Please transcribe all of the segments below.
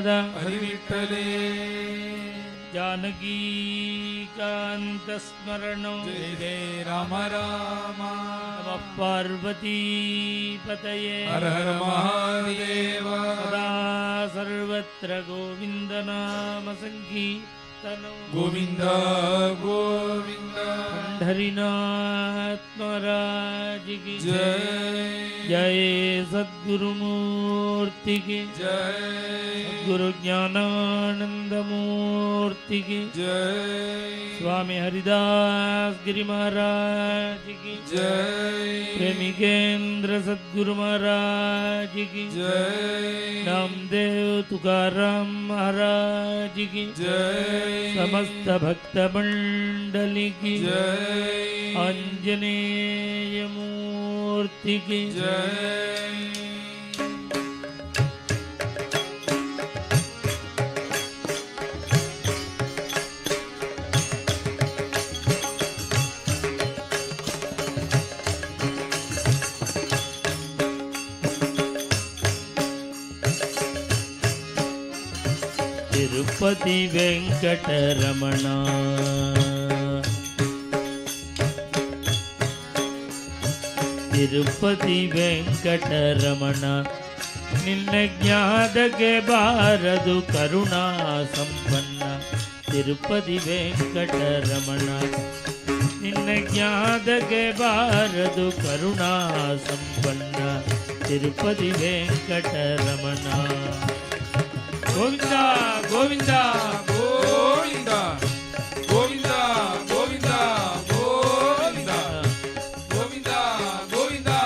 हरिविठ्ठले जानकीकान्तस्मरणं जय जय राम राम नमः पार्वतीपतये हर हर महादेव सदा सर्वत्र गोविन्दनाम संकीर्तनं गोविन्द गोविन्द पंढरीनाथ महाराज की जय जय सद्गुरुमूर्ति की जय गुरु ज्ञानानंद मूर्ति की जय स्वामी हरिदास गिरि महाराज की जय प्रेमिकेंद्र सद्गुरु महाराज की जय नामदेव तुकाराम महाराज की जय समस्त भक्त मंडली की जय आंजनेय मूर्ति की जय तिरुपति वेंकटरमण तिरुपति वेंकटरमण निन्न ज्ञादगे बारदु करुणा संपन्न तिरुपति वेंकटरमण निन्न ज्ञादगे बारदु करुणा संपन्न तिरुपति वेंकटरमण गोविंदा गोविंदा गोविंदा गोविंदा गोविंदा गोविंदा गोविंदा गोविंदा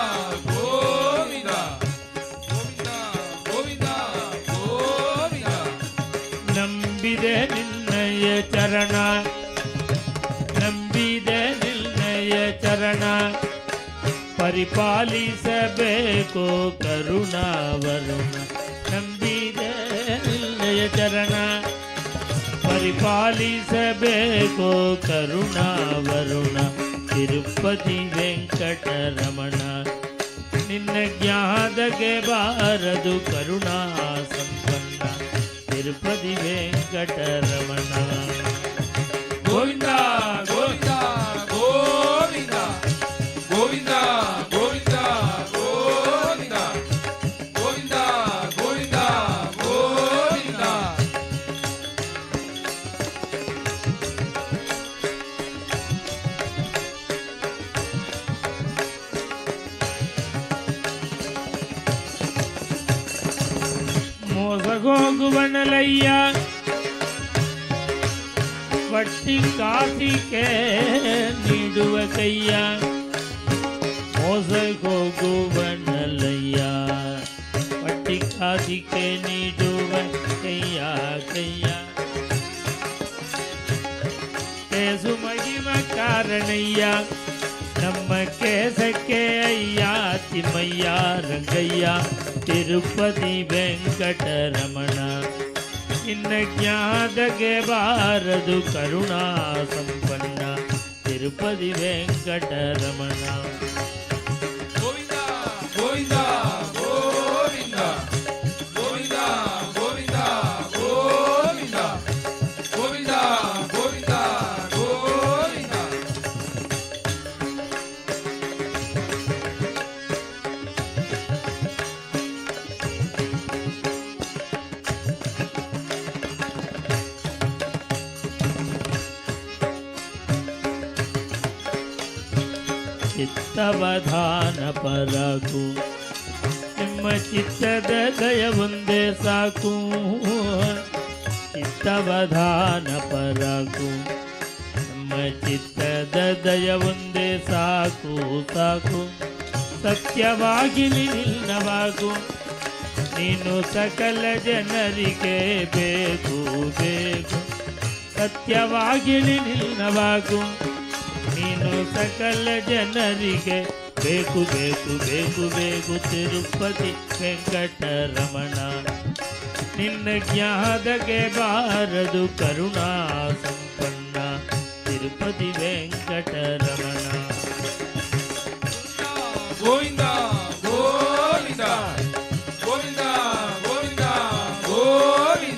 गोविंदा गोविंदा गोविंदा ನಂಬಿದೆ ನಿನ್ನಯ ಚರಣ ನಂಬಿದೆ ನಿನ್ನಯ ಚರಣ ಪರಿಪಾಲಿಸಬೇಕು ಕರುಣಾವರುಣ ನಂಬಿದೆ ನಿನ್ನಯ ಚರಣ ಪರಿಪಾಲಿಸಬೇಕು ಕರುಣಾವರುಣ ತಿರುಪತಿ ವೆಂಕಟರಮಣ ನಿನ್ನ ಜ್ಞಾದಗೆ ಬಾರದು ಕರುಣಾ ಸಂಪನ್ನ ತಿರುಪತಿ ವೆಂಕಟರಮಣ गोविंदा गोविंदा गोविंदा गोविंदा गोविंदा गोविंदा गोविंदा गोविंदा गोविंदा ಮೋಸಗೋಗುವನಲಯ್ಯ ವಟ್ಟಿ ಕಾಸಿಗೆ ನೀಡುವ ಕೈಯ ಮೋಸಗೋಗುವನಲಯ್ಯ ವಟ್ಟಿ ಕಾಸಿಗೆ ನೀಡುವ ಕೈಯ ಕೈಯ ಕೇಸು ಮಹಿಮ ಕಾರಣಯ್ಯ ನಮ್ಮ ಕೇಸಕ್ಕೆ ಅಯ್ಯ ತಿಮ್ಮಯ್ಯ ರಂಗಯ್ಯ ತಿರುಪತಿ ವೆಂಕಟರಮಣ ನಿನ್ನ ಜ್ಞಾದಗೆ ಬಾರದು ಕರುಣಾ ಸಂಪನ್ನ ತಿರುಪತಿ ವೆಂಕಟರಮಣ गोविंदा गोविंदा गोविंदा गोविंदा गोविंदा गोविंदा गोविंदा गोविंदा गोविंदा ಚಿತ್ತವಧಾನ ಪರಕು ನಿಮ್ಮ ಚಿತ್ತದ ದಯ ಒಂದೇ ಸಾಕು ಚಿತ್ತವಧಾನ ಪರಕು ನಮ್ಮ ಚಿತ್ತದ ದಯ ಒಂದೇ ಸಾಕು ಸಾಕು ಸತ್ಯವಾಗಿ ನಿನ್ನವಾಗು ನೀನು ಸಕಲ ಜನರಿಗೆ ಬೇಕು ಬೇಕು ಸತ್ಯವಾಗಿ ನಿನ್ನವಾಗು ನೀನು ಸಕಲ ಜನರಿಗೆ ಬೇಕು ಬೇಕು ಬೇಕು ಬೇಕು ತಿರುಪತಿ ವೆಂಕಟರಮಣ ನಿನ್ನ ಜ್ಞಾದಗೆ ಬಾರದು ಕರುಣಾ ಸಂಪನ್ನ ತಿರುಪತಿ ವೆಂಕಟರಮಣ गोविंदा गोविंदा गोविंदा गोविंदा गोविंदा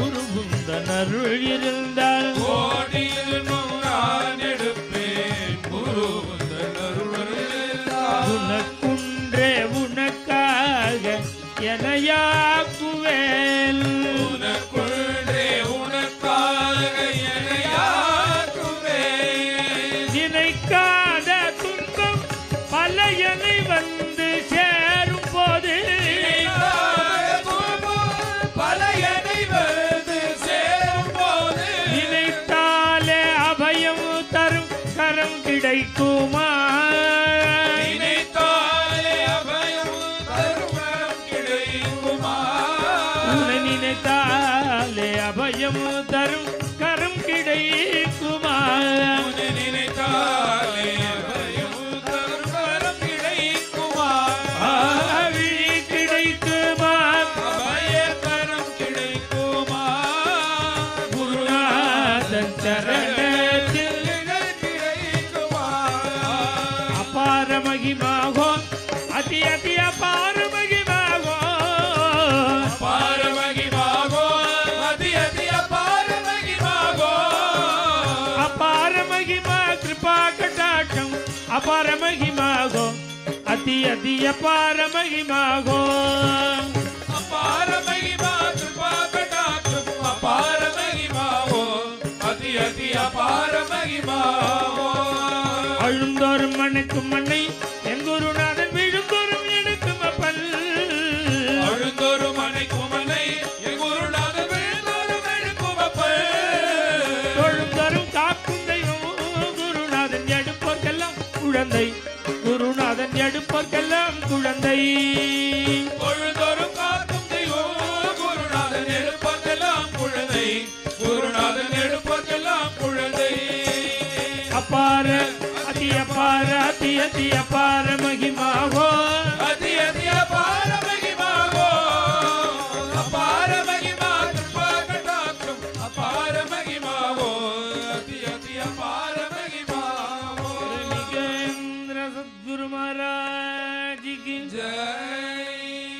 குருகுந்தன் அருள் இருந்தால் கோடி ஜென்மம் நான் எடுப்பேன் குரு உந்தன் அருள் இருந்தால். உனக்குன்றே உனக்காக எனையாக்குவேன் உனக்குள்ளே உனக்காக என்னையாக்குவேன். நினைக்காத துன்பம் பல எனை வந்து சேரும் போது பல என்னை வந்து சேரும்போது நினைத்தாலே அபயம் தரும் கரம் கிடைக்குமா நினைத்தாலே அபயம் தரும் வரம் கிடைக்குமா. உன்னை நினைத்தாலே அபயம் தரும் கரம் கிடைக்குமா உன்னை நினைத்தாலே அபயம் தரும் வரம் கிடைக்குமா. ஆவி கிடைக்குமா அபயகரம் கிடைக்குமா. குருநாதன் சரணத்தில் நிழல் கிடைக்குமா. அபார மகிமாகோ அதி அதி அபார மகிமாகோ பாரமகிமாகோ அதி அதி அபாரமகிமாகோ. அபார மகிமா கிருபா கடாட்சம் அபார மகிமாகோ அதி அதி அபார மகிமாகோ அபாரமகிமா கிருபா கடாட்சம் அபாரமகிமாவோ அதி அதி அபாரமகிமாவோ. அழுந்தோறும் மண்ணுக்கும் மண்ணை என் குருநாதன் விழுந்தோறும் எனக்கும் அப்பல் அழுந்தோறும் அணைக்கும் அன்னை என் குருநாதன் விழுந்தோறும் எழுக்கும் அப்பல். தொழுந்தோறும் காக்கும் தெய்வம் குருநாதன் எடுப்போர்க்கெல்லாம் குழந்தை குருநாதன் எடுப்போர்க்கெல்லாம் குழந்தை பொழுதோறும் காக்கும் தெய்வம் குருநாதன் எடுப்பதெல்லாம் குழந்தை. குருநாதன் எடுப்பதெல்லாம் குழந்தை. அபார அதி அபார அதி அதி அபார மகிமாவோ அதி அதி அபாரமகிமாவோ. அபாரமகிமா கிருபா கடாட்சம் அபாரமகிமாவோ அதி அதி அபாரமகிமாவோ. நிகேந்திர சத்குரு महाराज की ஜெய்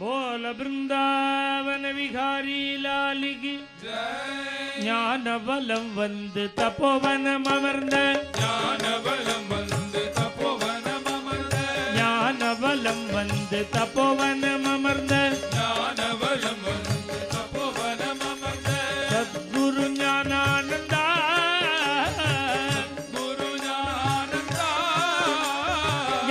बोल वृंदावन विहारी लाल की ஜெய். ஞான வலம் வந்து தபோவனம் அமர்ந்த ஞானபலம் வந்து தபோவனம் அமர்ந்த. ஞான வலம் வந்து தபோவனம் அமர்ந்த ஞானபலம் வந்து தபோவனம் அமர்ந்த. சத்குரு ஞானானந்தா குரு ஞானந்தா.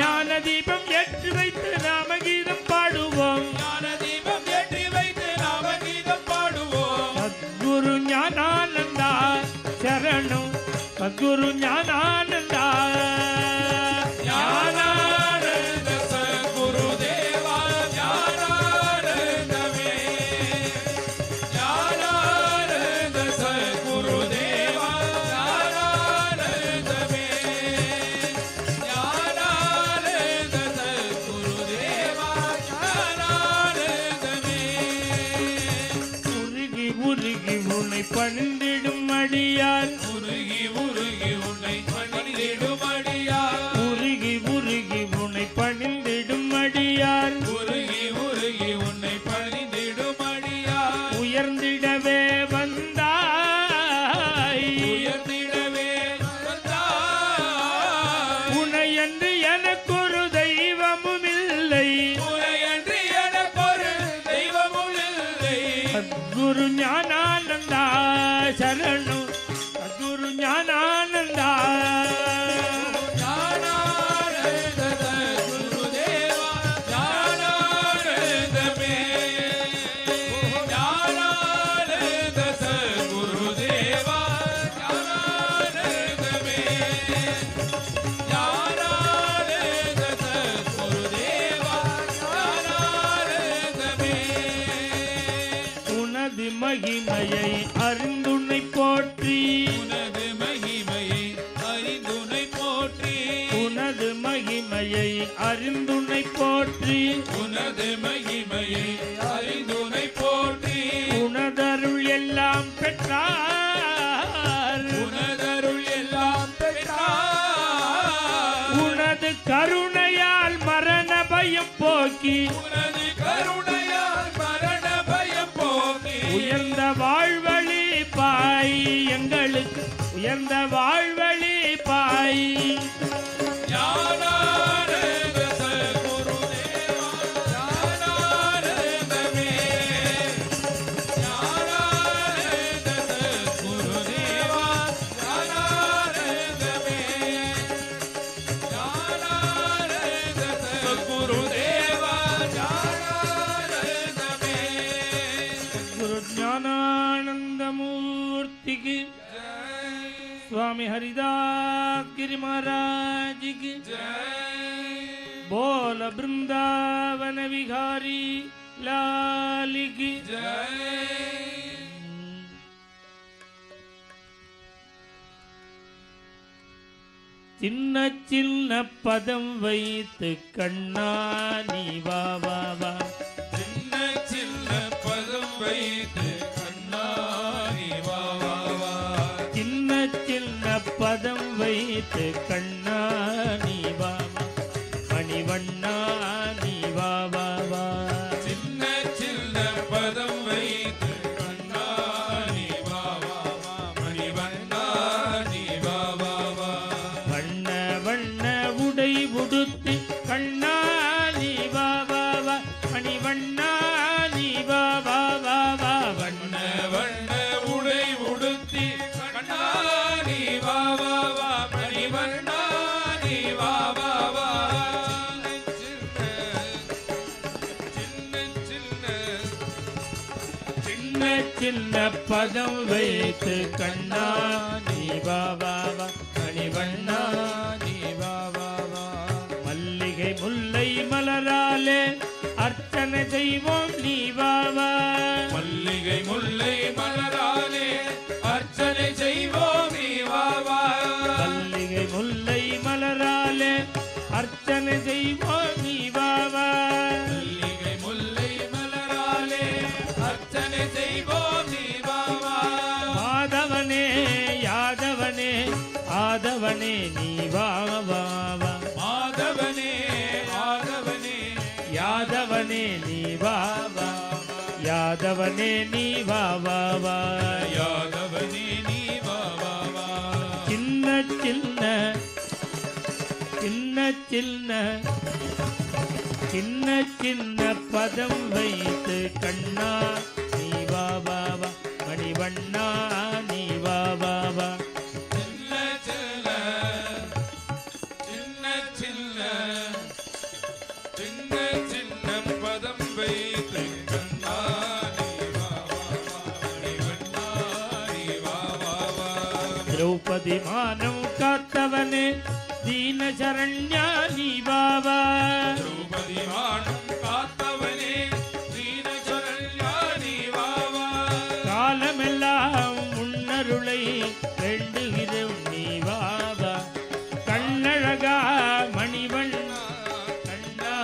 ஞான தீபம் ஏற்றி வைத்து நாமகீதம் பாடுவோம் ஞான தீபம் ஏற்றி வைத்து நாமகீதம் பாடுவோம். சத்குரு ஞானானந்தா சரணம் சத்குரு ஞானானந்தா ஞானானந்த சத்குருதேவா ஞானானந்தமே. ஞானானந்த சத்குருதேவா ஞானானந்தமே. ஞானானந்த சத்குருதேவா ஞானானந்தமே. உருகி உருகி உன்னை பணிந்திடும் அடியார் உருகி உருகி உன்னை பணிந்திடும் அடியார். உருகி உருகி உன்னை பணிந்திடும் அடியார் உருகி உருகி உன்னை பணிந்திடும் அடியார். உயர்ந்திடவே வந்தாய் உயர்ந்திடவே வந்தாய். உனையன்று எனக்கொரு தெய்வமும் இல்லை உனையன்றி எனக்கொரு தெய்வமும் இல்லை. சத்குரு ஞானானந்தா சரணம் சத்குரு ஞானானந்தா ஞானானந்த சத்குருதேவா ஞானானந்தமே. ஞானானந்த சத்குருதேவா ஞானானந்தமே. ஞானானந்த சத்குருதேவா ஞானானந்தமே. உனது மகிமையை அறிந்துன்னை போற்றி உனது மகிமையை அறிந்துனை போற்றி. உனது மகிமையை அறிந்துன்னை போற்றி உனது மகிமையை அறிந்துனை போற்றி. உனதருள் எல்லாம் பெற்றார் உனதருள் எல்லாம் பெற்றார். உனது கருணையால் மரண பயம் போக்கி உனது கருணையால் மரண பயம் போக்கி. உயர் स्वामी हरिदास गिरि महाराज की जय बोल वृंदावन विहारी लाल की जय சின்ன சின்ன பதம் வைத்து கண்ணா நீ வா வா வா சின்ன சின்ன பதம் வைத்து கண்ணா நீ வா வா வா சின்ன சின்ன பதம் வைத்து கண்ணா நீ வா வா மணிவண்ணா நீ வா வா வா சின்ன சின்ன பதம் வைத்து கண்ணா நீ வா வா வா மணிவண்ணா நீ வா வா வா வண்ண வண்ண உடை உடுத்தி கண்ணா நீ வா வா வா மணிவண்ணா நீ வா வா வா வா வண்ண வண்ண உடை உடுத்தி கண்ணா நீ வா வா வா மணிவண்ணா நீ வா வா வா சின்ன சின்ன சின்ன சின்ன பதம் வைத்து கண்ணா நீ வா வா வா மணிவண்ணா நீ வா வா வா மல்லிகை முல்லை மலராலே அர்ச்சனை செய்வோம் நீ வா வா மல்லிகை முல்லை மலராலே அர்ச்சனை செய்வோம் நீ வா வா மல்லிகை முல்லை மலராலே அர்ச்சனை செய்வோம் நீ வா வா மல்லிகை முல்லை மலராலே அர்ச்சனை செய்வோம் நீ வா வா மாதவனே யாதவனே ஆதவனே நீ வா வா வா மாதவனே ஆதவனே யாதவனே நீ வா வா யாதவனே நீ வா வா வா யாதவனே நீ வா வா வா சின்ன சின்ன சின்ன சின்ன சின்ன சின்ன பதம் வைத்து கண்ணா நீ வா வா வா மணிவண்ணா நீ வா வா வா சின்ன சின்ன சின்ன சின்ன சின்ன சின்ன பதம் வைத்து கண்ணா நீ வா வா வா மணிவண்ணா நீ வா வா வா திரௌபதி மானம் காத்தவனே தீன சரண்யா நீ வா வா திரௌபதி மானம் காத்தவனே தீன சரண்யா நீ வா வா காலமெல்லாம் முன்னருளை வேண்டுகிறோம் நீ வா வா கண்ணழகா மணிவண்ணா கண்ணா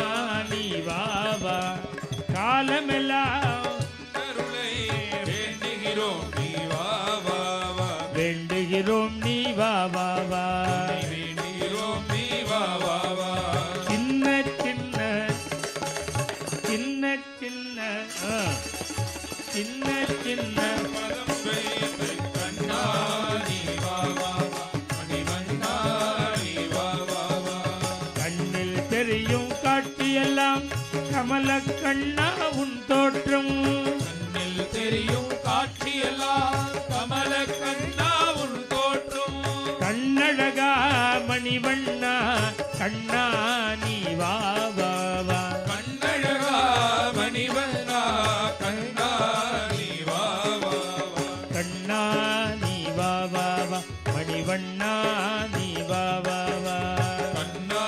நீ வா வா காலமெல்லாம் அருளை வேண்டுகிறோம் நீ வா வா வா வேண்டுகிறோம் நீ வா வா வா வேண்டுகிறோம் நீ வா வா வா சின்ன சின்ன சின்ன சின்ன சின்ன சின்ன பதம் வைத்து கண்ணா நீ வா வா வா மணிவண்ணா நீ வா வா வா கண்ணில் தெரியும் காட்சியெல்லாம் கமல கண்ணா உன் தோற்றம் கண்ணில் தெரியும் காட்சியெல்லாம் கமல கண்ணா உன் தோற்றம் கண்ணழகா மணிவண்ணா கண்ணா நீ வா வா வா கண்ணழகா மணிவண்ணா கண்ணா நீ வா வா வா கண்ணா நீ வா வா வா மணிவண்ணா நீ வா வா வா கண்ணா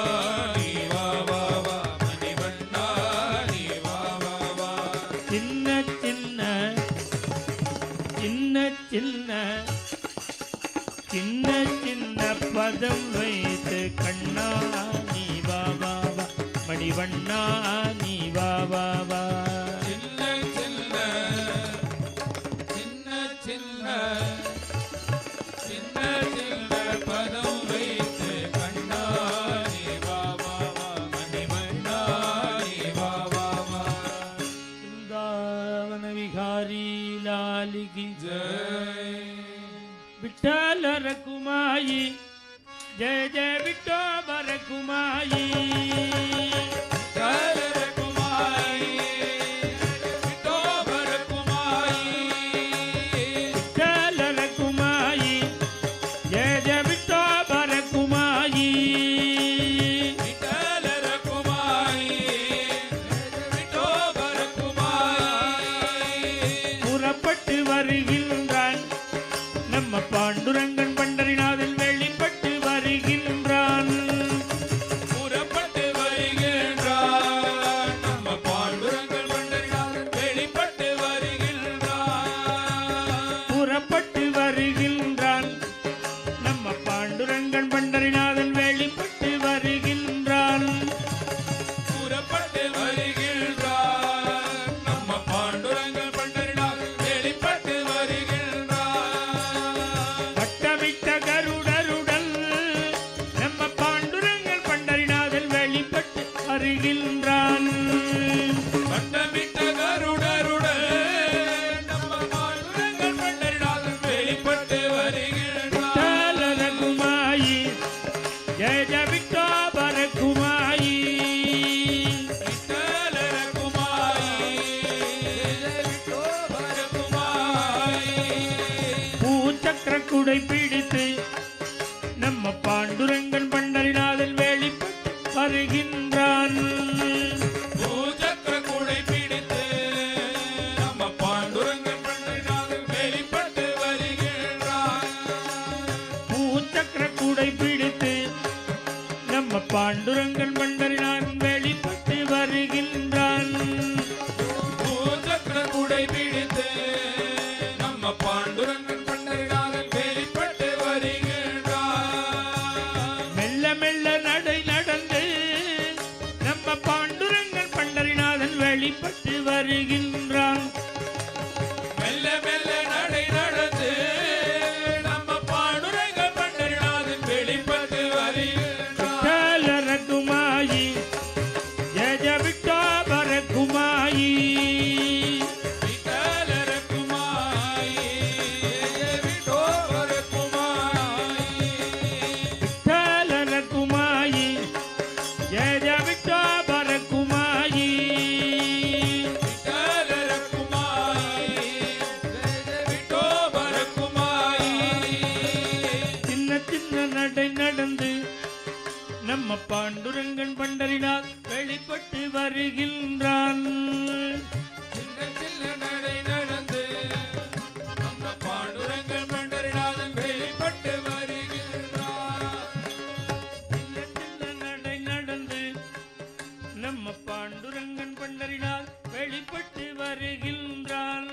நீ வா வா வா மணிவண்ணா நீ வா வா வா சின்ன சின்ன சின்ன சின்ன சின்ன சின்ன பதம் வைத்து கண்ணா நீ வா வா வா மணிவண்ணா நீ வா வா வா சின்ன சின்ன சின்ன சின்ன சின்ன சின்ன பதம் வைத்து கண்ணா நீ வா வா வா மணிவண்ணா நீ வா வா வா वृंदावन विहारी लाल की जय विठ्ठल रकुमाई जय जय विठ्ठल रकुमाई कलर कुमाई विठोबर कुमाई विठ्ठल रकुमाई जय जय विठ्ठल रकुमाई कलर कुमाई विठोबर कुमाई புறப்பட்டு வருகின்றான் நம்ம பாண்டுரங்கன் பண்டரிநாத வருகின்றான். மெல்ல மெல்ல நடை நடந்து நம்ம பாண்டுரங்க பண்டரிநாதன் வெளிப்பட்டு வருகின்றான். ரகுமாயி ஜெய ஜெய விட்டோபரகுமாயி. நம்ம பாண்டுரங்கன் பண்டரிநாத் வெளிப்பட்டு வருகின்றான். சின்ன சின்ன நடை நடந்து நம்ம பாண்டுரங்கன் பண்டரிநாதன் வெளிப்பட்டு வருகின்றான். சின்ன சின்ன நடை நடந்து நம்ம பாண்டுரங்கன் பண்டரிநாத் வெளிப்பட்டு வருகின்றான்.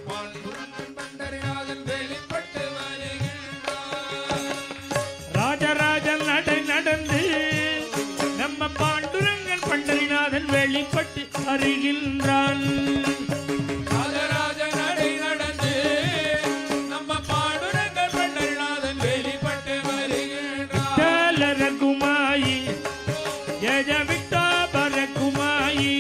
பாண்டுரங்கன் பண்டரிநாதன் வெளிப்பட்டு ராஜராஜன் நடை நடந்து நம்ம பாண்டுரங்கன் பண்டரிநாதன் வெளிப்பட்டு வருகின்றான். ராஜராஜ நடை நடந்து நம்ம பாண்டுரங்கன் பண்டரிநாதன் வெளிப்பட்டு வருகின்றான். ரகுமாயி ஜெய ஜெய விட்டோபரகுமாயி.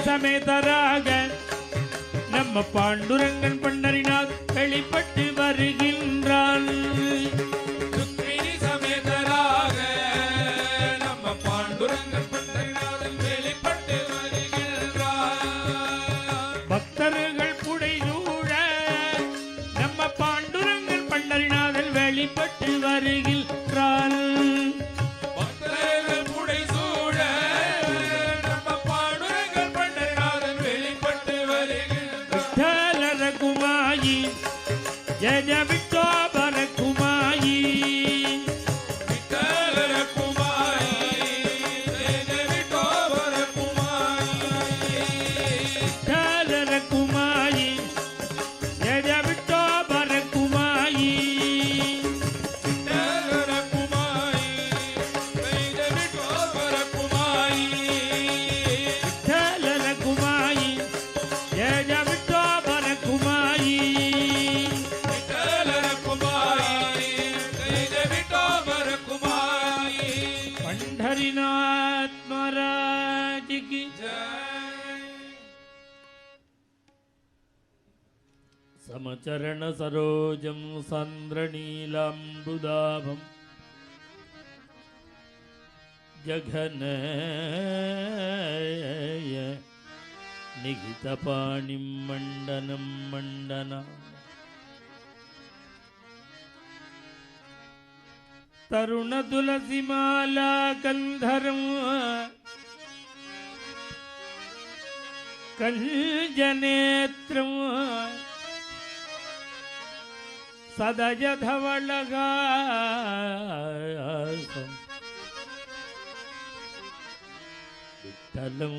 சமேதராக நம்ம பாண்டுரங்கன் பண்டரிநாத் வெளிப்பட்டு வருகின்றான். சமேதராக நம்ம பாண்டுரங்கன் பண்டரிநாதன் வெளிப்பட்டு வருகின்றான். பக்தர்கள் புடைசூழ நம்ம பாண்டுரங்கன் பண்டரிநாதன் வெளிப்பட்டு வருகின்றான். ஜெய ஜெய விட்டோபரகுமாயி. ரகுமாயி ஜெய ஜெய விட்டோபரகுமாயி. ரகுமாயி ஜெய ஜெய விட்டோபரகுமாயி. पंढरीनाथ महाराज की जय. समचरण सरोजम सांद्रनीलाम्बुदाभम जघनय निहितपाणिं मण्डनं मण्डना. तरुण तुलसी माला कंधरम कंजनेत्रम सदज धवलगासम विठ्ठलं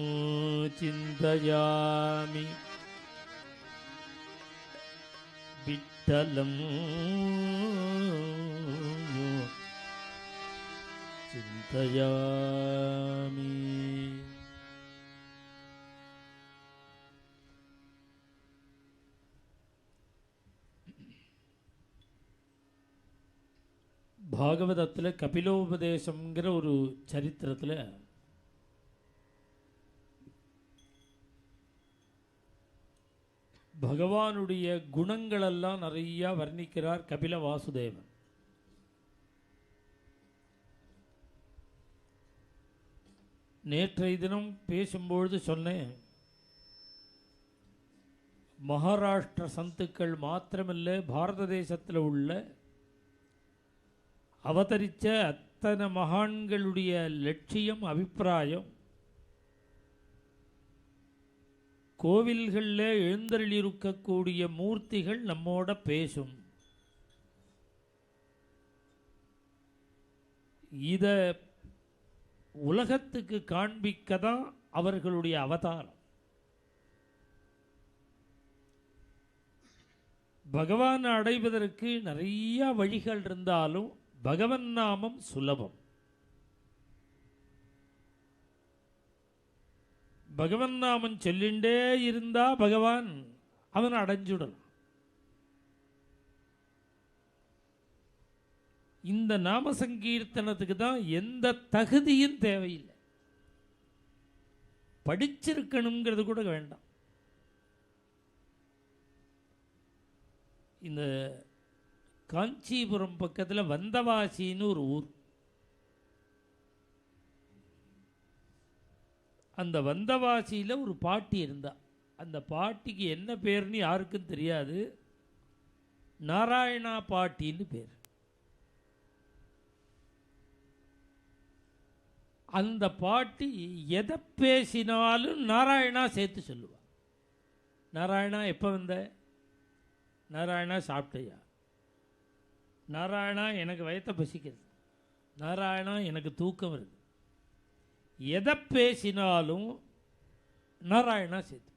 चिन्तयामि विठ्ठलं चिन्तयामि. பாகவதத்தில் கபிலோபதேசம்ங்கிற ஒரு சரித்திரத்தில் பகவானுடைய குணங்களெல்லாம் நிறையா வர்ணிக்கிறார் கபில வாசுதேவன். நேற்றைய தினம் பேசும்பொழுது சொன்னேன், மகாராஷ்டிர சந்துக்கள் மாத்திரமில்லை, பாரத தேசத்தில் உள்ள அவதரித்த அத்தனை மகான்களுடைய லட்சியம் அபிப்பிராயம் கோவில்களில் எழுந்தருளியிருக்கக்கூடிய மூர்த்திகள் நம்மோட பேசும். இதை உலகத்துக்கு காண்பிக்க தான் அவர்களுடைய அவதாரம். பகவானை அடைவதற்கு நிறைய வழிகள் இருந்தாலும் பகவன் நாமம் சுலபம். பகவன் நாமம் சொல்லிண்டே இருந்தா பகவான் அவனை அடைஞ்சுடலாம். இந்த நாம சங்கீர்த்தனத்துக்கு தான் எந்த தகுதியும் தேவையில்லை. படிச்சிருக்கணுங்கிறது கூட வேண்டாம். இந்த காஞ்சிபுரம் பக்கத்தில் வந்தவாசின்னு ஒரு ஊர். அந்த வந்தவாசியில் ஒரு பாட்டி இருந்தா. அந்த பாட்டிக்கு என்ன பேர்னு யாருக்கும் தெரியாது. நாராயணா பாட்டின்னு பேர். அந்த பாட்டி எதை பேசினாலும் நாராயணா சேர்த்து சொல்லுவா. நாராயணா எப்போ வந்த? நாராயணா சாப்பிட்டையா? நாராயணா எனக்கு வயத்தை பசிக்கிறது. நாராயணா எனக்கு தூக்கம் வருது. எதை பேசினாலும் நாராயணா சேர்த்து.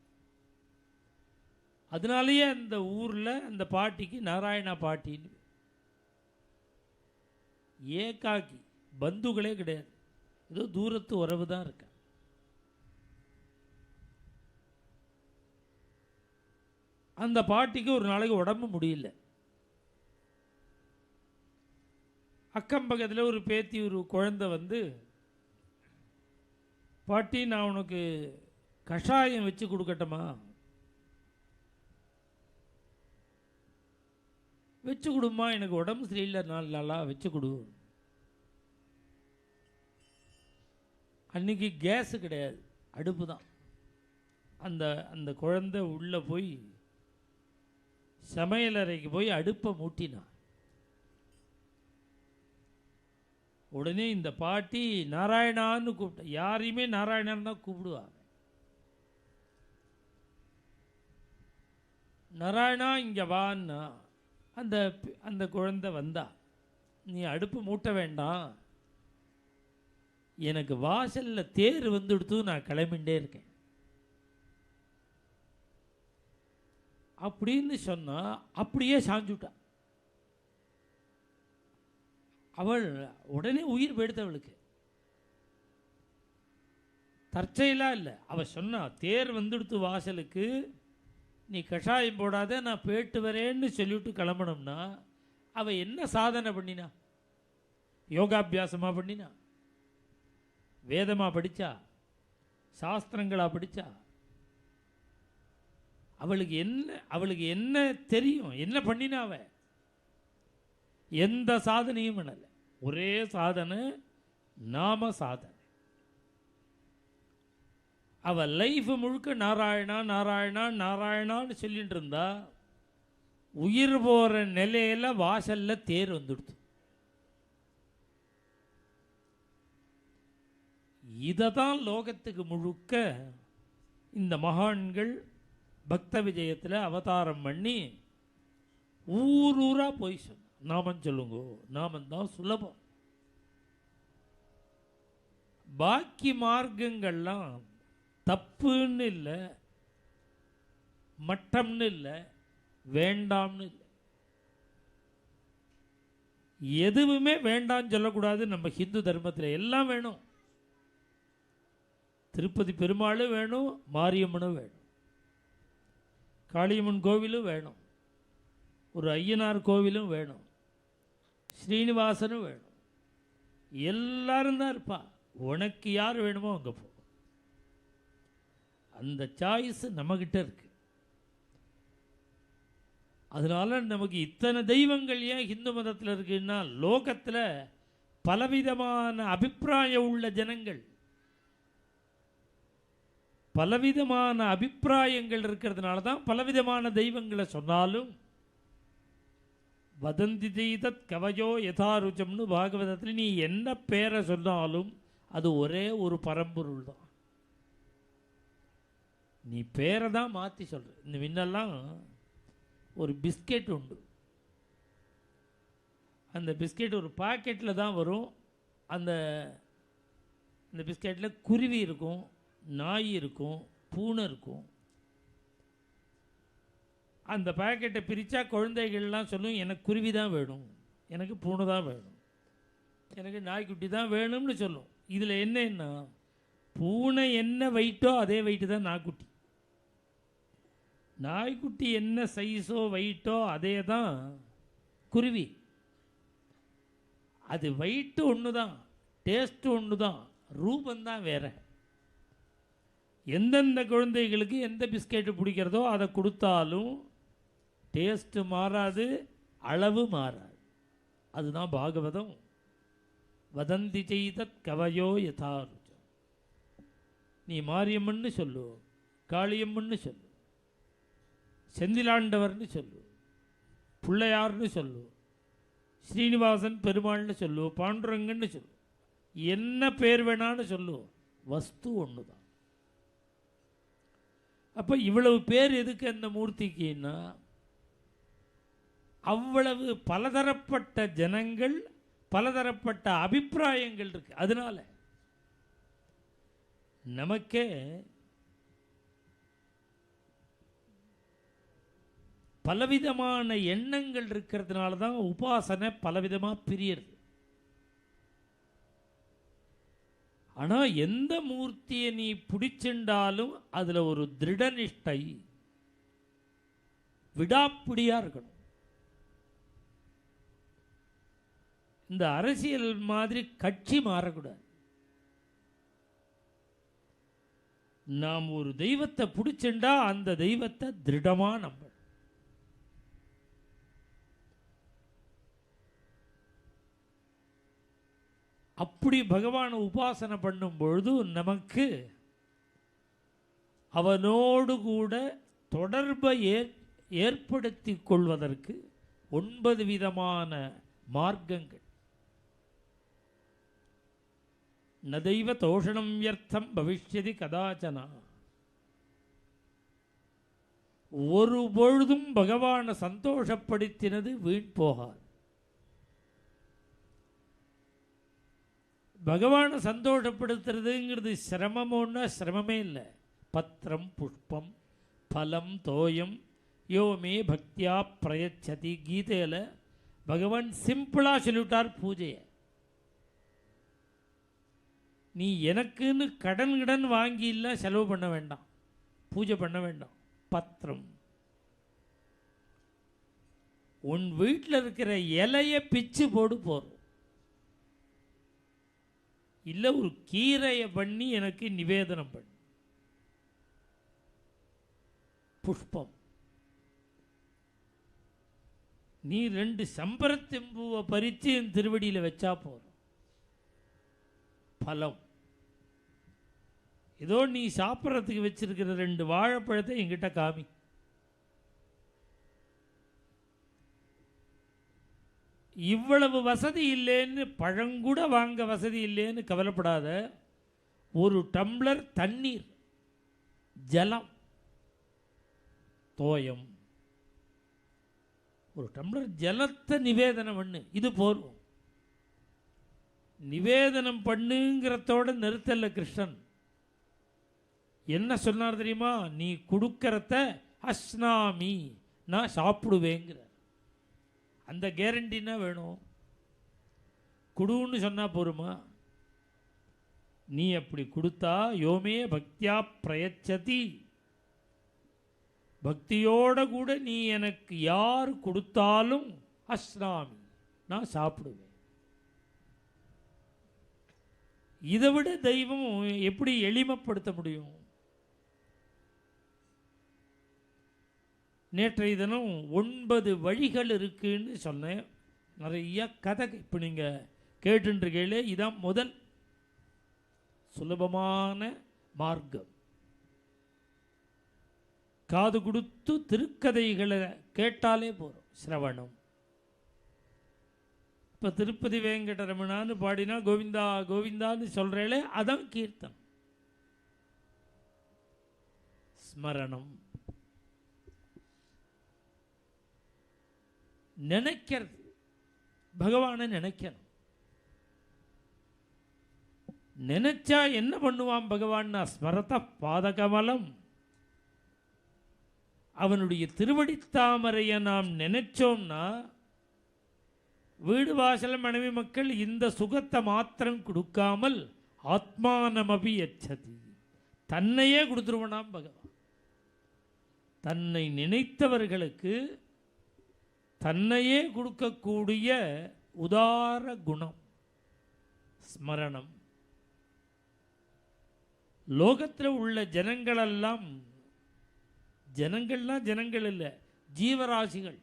அதனாலேயே அந்த ஊரில் அந்த பாட்டிக்கு நாராயணா பாட்டின்னு. ஏகாக்கி, பந்துகளே கிடையாது. ஏதோ தூரத்து உறவு தான் இருக்க. அந்த பாட்டிக்கு ஒரு நாளைக்கு உடம்பு முடியல. அக்கம் பக்கத்தில் ஒரு பேத்தி ஒரு குழந்தை வந்து, பாட்டி நான் உனக்கு கஷாயம் வச்சு கொடுக்கட்டுமா? வச்சு கொடுமா, எனக்கு உடம்பு சரியில்லை, 4 நாளாக வச்சு கொடு. அன்றைக்கி கேஸு கிடையாது, அடுப்பு தான். அந்த அந்த குழந்தை உள்ளே போய் சமையலறைக்கு போய் அடுப்பை மூட்டினான். உடனே இந்த பாட்டி நாராயணான்னு கூப்பிட்ட. யாரையுமே நாராயணன் தான் கூப்பிடுவாங்க. நாராயணா இங்கே வான்னா அந்த அந்த குழந்தை வந்தா. நீ அடுப்பு மூட்ட வேண்டாம், எனக்கு வாசலில் தேர் வந்துடுத்து, நான் கிளம்பிண்டே இருக்கேன் அப்படின்னு சொன்னா. அப்படியே சாஞ்சுட்டா. அவள் உடனே உயிர் போயிடுத்தவளுக்கு. தற்செயலா இல்லை, அவள் சொன்னா தேர் வந்துடுத்து வாசலுக்கு, நீ கஷாயம் போடாத, நான் போயிட்டு வரேன்னு சொல்லிவிட்டு கிளம்பணும்னா அவள் என்ன சாதனை பண்ணினா? யோகாபியாசமாக பண்ணினா? வேதமாக படித்தா? சாஸ்திரங்களாக படித்தா? அவளுக்கு என்ன தெரியும்? என்ன பண்ணினா? அவ எந்த சாதனையும் பண்ணலை. ஒரே சாதனை, நாம சாதனை. அவள் லைஃப் முழுக்க நாராயணா நாராயணா நாராயணான்னு சொல்லிட்டு இருந்தா. உயிர் போகிற நிலையில் வாசலில் தேர் வந்துடுது. இதை தான் லோகத்துக்கு முழுக்க இந்த மகான்கள் பக்த விஜயத்தில் அவதாரம் பண்ணி ஊர் ஊராக போய் சொன்ன. நாமம் சொல்லுங்க, நாமந்தான் சுலபம். பாக்கி மார்க்கங்கள்லாம் தப்புன்னு இல்லை, மட்டம்னு இல்லை, வேண்டாம்னு இல்லை. எதுவுமே வேண்டாம்னு சொல்லக்கூடாது. நம்ம ஹிந்து தர்மத்தில் எல்லாம் வேணும். திருப்பதி பெருமாளும் வேணும், மாரியம்மனும் வேணும், காளியம்மன் கோவிலும் வேணும், ஒரு ஐயனார் கோவிலும் வேணும், ஸ்ரீனிவாசனும் வேணும். எல்லாரும் தான் இருப்பா. உனக்கு யார் வேணுமோ அங்கே போ. அந்த சாய்ஸ் நம்மகிட்ட இருக்கு. அதனால நமக்கு இத்தனை தெய்வங்கள் ஏன் ஹிந்து மதத்தில் இருக்குன்னா, லோகத்தில் பலவிதமான அபிப்பிராயம் உள்ள ஜனங்கள், பலவிதமான அபிப்பிராயங்கள் இருக்கிறதுனால தான் பலவிதமான தெய்வங்களை சொன்னாலும் வதந்தி தெய்தத் கவயோ யதாருச்சம்னு பாகவதத்தில் நீ என்ன பேரை சொன்னாலும் அது ஒரே ஒரு பரம்பொருள் தான். நீ பேரை தான் மாற்றி சொல்கிற. இந்த முன்னெல்லாம் ஒரு பிஸ்கெட் உண்டு. அந்த பிஸ்கெட் ஒரு பாக்கெட்டில் தான் வரும். அந்த இந்த பிஸ்கெட்டில் குருவி இருக்கும், நாய் இருக்கும், பூனை இருக்கும். அந்த பேக்கெட்டை பிரித்தா குழந்தைகள்லாம் சொல்லும், எனக்கு குருவி தான் வேணும், எனக்கு பூனை தான் வேணும், எனக்கு நாய்க்குட்டி தான் வேணும்னு சொல்லும். இதில் என்னன்னா, பூனை என்ன வெயிட்டோ அதே வெயிட்டு தான் நாய்க்குட்டி, நாய்க்குட்டி என்ன சைஸோ வெயிட்டோ அதே தான் குருவி. அது வெயிட்டு ஒன்று தான், டேஸ்ட்டு ஒன்று தான், ரூபந்தான் வேறு. எந்தெந்த குழந்தைகளுக்கு எந்த பிஸ்கெட்டு பிடிக்கிறதோ அதை கொடுத்தாலும் டேஸ்ட்டு மாறாது, அளவு மாறாது. அதுதான் பாகவதம். வதந்தி செய்தத் கவயோ யதாருஜம். நீ மாரியம்மன்னு சொல்லு, காளியம்மன்னு சொல்லு, செந்திலாண்டவர்னு சொல்லு, பிள்ளையார்னு சொல்லு, ஸ்ரீனிவாசன் பெருமாள்னு சொல்லு, பாண்டுரங்கன்னு சொல்லு, என்ன பேர் வேணான்னு சொல்லு, வஸ்து ஒன்று தான். அப்போ இவ்வளவு பேர் எதுக்கு அந்த மூர்த்திக்குன்னா, அவ்வளவு பலதரப்பட்ட ஜனங்கள், பலதரப்பட்ட அபிப்பிராயங்கள் இருக்கு. அதனால நமக்கே பலவிதமான எண்ணங்கள் இருக்கிறதுனால தான் உபாசனை பலவிதமாக பிரியறது. ஆனால் எந்த மூர்த்தியை நீ பிடிச்சிண்டாலும் அதில் ஒரு திருடநிஷ்டை, விடாப்பிடியாக இருக்கணும். இந்த அரசியல் மாதிரி கட்சி மாறக்கூடாது. நாம் ஒரு தெய்வத்தை பிடிச்சிண்டா அந்த தெய்வத்தை திருடமாக நம்ப. அப்படி பகவானை உபாசனை பண்ணும் பொழுது நமக்கு அவனோடு கூட தொடர்பை ஏற்படுத்தி கொள்வதற்கு 9 விதமான மார்க்கங்கள். நதைவ தோஷணம் வியர்த்தம் பவிஷ்யதி கதாச்சனா. ஒரு பொழுதும் பகவானை சந்தோஷப்படுத்தினது வீண் போகாது. பகவானை சந்தோஷப்படுத்துறதுங்கிறது சிரமமோன்னா சிரமமே இல்லை. பத்திரம் புஷ்பம் பலம் தோயம் யோமே பக்தியா பிரயச்சதி. கீதையில் பகவான் சிம்பிளாக சொல்லிவிட்டார் பூஜையை. நீ எனக்குன்னு கடன் வாங்கி இல்லை செலவு பண்ண வேண்டாம், பூஜை பண்ண வேண்டாம். பத்திரம், உன் வீட்டில் இருக்கிற இலையை பிச்சு போடு போகிறோம், இல்லை ஒரு கீரையை பண்ணி எனக்கு நிவேதனம் பண்ணு. புஷ்பம், நீ 2 செம்பருத்திப்பூவை பறித்து என் திருவடியில் வச்சா போகிறோம். பலம், ஏதோ நீ சாப்பிட்றதுக்கு வச்சிருக்கிற 2 வாழைப்பழத்தை என்கிட்ட காமி. இவ்வளவு வசதி இல்லைன்னு, பழங்கூட வாங்க வசதி இல்லைன்னு கவலைப்படாத. ஒரு டம்ளர் தண்ணீர், ஜலம், தோயம், ஒரு டம்ளர் ஜலத்தை நிவேதனம் பண்ணு. இது போதும். நிவேதனம் பண்ணுங்கிறதோட நிறுத்தல கிருஷ்ணன். என்ன சொன்னார் தெரியுமா? நீ கொடுக்கறத அஸ்னாமி, நான் சாப்பிடுவேங்கிற. அந்த கேரண்டினா வேணும். குடுன்னு சொன்னால் போருமா? நீ அப்படி கொடுத்தா யோமே பக்தியா பிரயச்சதி, பக்தியோட கூட நீ எனக்கு யார் கொடுத்தாலும் அஸ்னாமி, நான் சாப்பிடுவேன். இதை விட தெய்வம் எப்படி எளிமைப்படுத்த முடியும்? நேற்றைய தினம் 9 வழிகள் இருக்குன்னு சொன்னேன். நிறைய கதை இப்போ நீங்கள் கேட்டுருக்கையிலே இதான் முதல் சுலபமான மார்க்கம். காது கொடுத்து திருக்கதைகளை கேட்டாலே போகிறோம். சிரவணம். இப்போ திருப்பதி வெங்கடரமணான்னு பாடினா கோவிந்தா கோவிந்தான்னு சொல்கிறேளே, அதான் கீர்த்தனம். ஸ்மரணம், நினைக்கிறது, பகவானை நினைக்கணும். நினைச்சா என்ன பண்ணுவான் பகவான்னா ஸ்மரத பாதகமலம். அவனுடைய திருவடித்தாமரையை நாம் நினைச்சோம்னா வீடு வாசல் மனைவி மக்கள் இந்த சுகத்தை மாத்திரம் கொடுக்காமல் ஆத்மானமபி யச்சதி, தன்னையே கொடுத்துருவனாம் பகவான். தன்னை நினைத்தவர்களுக்கு தன்னையே கொடுக்கக்கூடிய உதார குணம் ஸ்மரணம். லோகத்தில் உள்ள ஜனங்களெல்லாம், ஜனங்கள்லாம் ஜனங்கள் இல்லை, ஜீவராசிகள்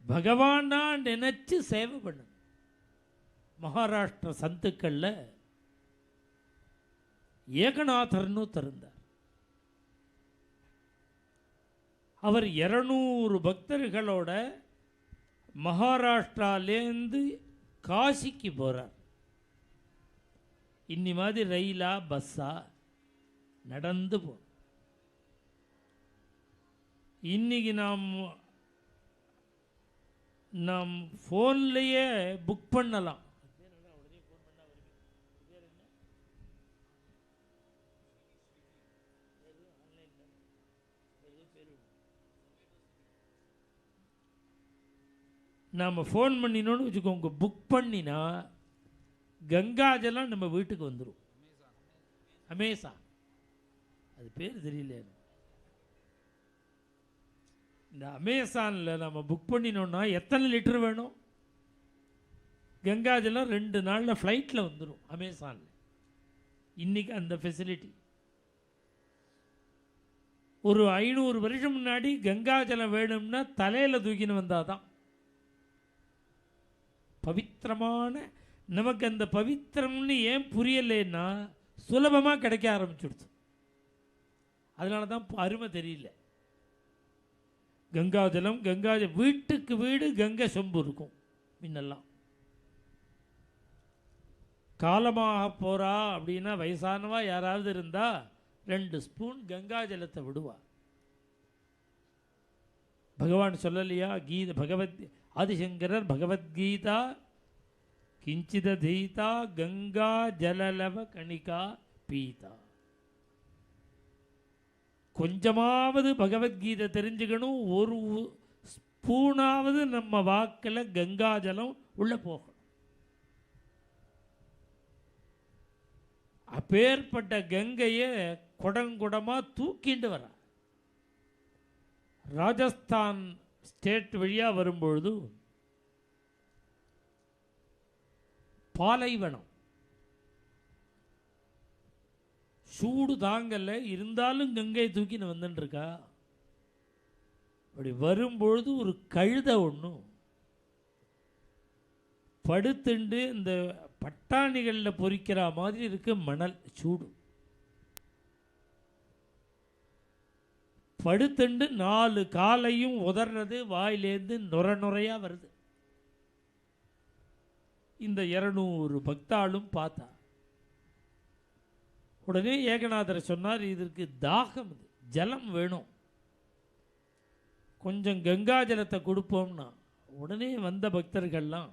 பகவானா நினைச்சு சேவை பண்ணு. மகாராஷ்டிர சந்துக்கள்ல ஏகநாதர்னு திறந்தார். அவர் 200 பக்தர்களோட மகாராஷ்டிராலேருந்து காசிக்கு போகிறார். இன்னி மாதிரி ரயிலா பஸ்ஸா நடந்து போ. இன்னைக்கு நாம் ஃபோன்லேயே புக் பண்ணலாம். நாம் ஃபோன் பண்ணினோன்னு வச்சுக்கோங்க, புக் பண்ணினா கங்காஜலம் நம்ம வீட்டுக்கு வந்துடும். அமேசான், அது பேர் தெரியல. இந்த அமேசானில் நம்ம புக் பண்ணினோன்னா எத்தனை லிட்டர் வேணும்? கங்காஜலம் 2 நாளில் ஃப்ளைட்டில் வந்துடும் அமேசானில். இன்றைக்கி அந்த ஃபெசிலிட்டி. ஒரு 500 வருஷம் முன்னாடி கங்காஜலம் வேணும்னா தலையில் தூக்கின்னு வந்தால் தான் பவித்திரமான. நமக்கு அந்த பவித்திரம்னு ஏன் புரியலைன்னா சுலபமாக கிடைக்க ஆரம்பிச்சுடுச்சு. அதனால தான் அருமை தெரியல. கங்காஜலம் வீட்டுக்கு வீடு கங்கை சொம்பு இருக்கும் முன்னெல்லாம். காலமாக போகிறா அப்படின்னா வயசானவா யாராவது இருந்தால் 2 ஸ்பூன் கங்காஜலத்தை விடுவா. பகவான் சொல்லலையா பகவத் ஆதிசங்கரர் பகவத்கீதா கிஞ்சிதீதா கங்கா ஜலலவ கணிகா பீதா. கொஞ்சமாவது பகவத்கீதை தெரிஞ்சுக்கணும். ஒரு ஸ்பூனாவது நம்ம வாக்கில் கங்காஜலம் உள்ள போகணும். அப்பேற்பட்ட கங்கையை குடங்குடமாக தூக்கிண்டு வர ராஜஸ்தான் ஸ்டேட் வழியாக வரும்பொழுது பாலைவனம், சூடு தாங்கல, இருந்தாலும் கங்கை தூக்கின்னு வந்துட்டுருக்கா. அப்படி வரும்பொழுது ஒரு கழுதை ஒன்று படுத்துண்டு இந்த பட்டாணிகளில் பொறிக்கிற மாதிரி இருக்கு மணல் சூடு. படுத்துண்டு 4 காலையும் உதறது, வாயிலேருந்து நுரையா வருது. இந்த 200 பக்தாளும் பார்த்தா. உடனே ஏகநாதர் சொன்னார், இதற்கு தாகம், ஜலம் வேணும், கொஞ்சம் கங்கா ஜலத்தை கொடுப்போம்னா. உடனே வந்த பக்தர்கள்லாம்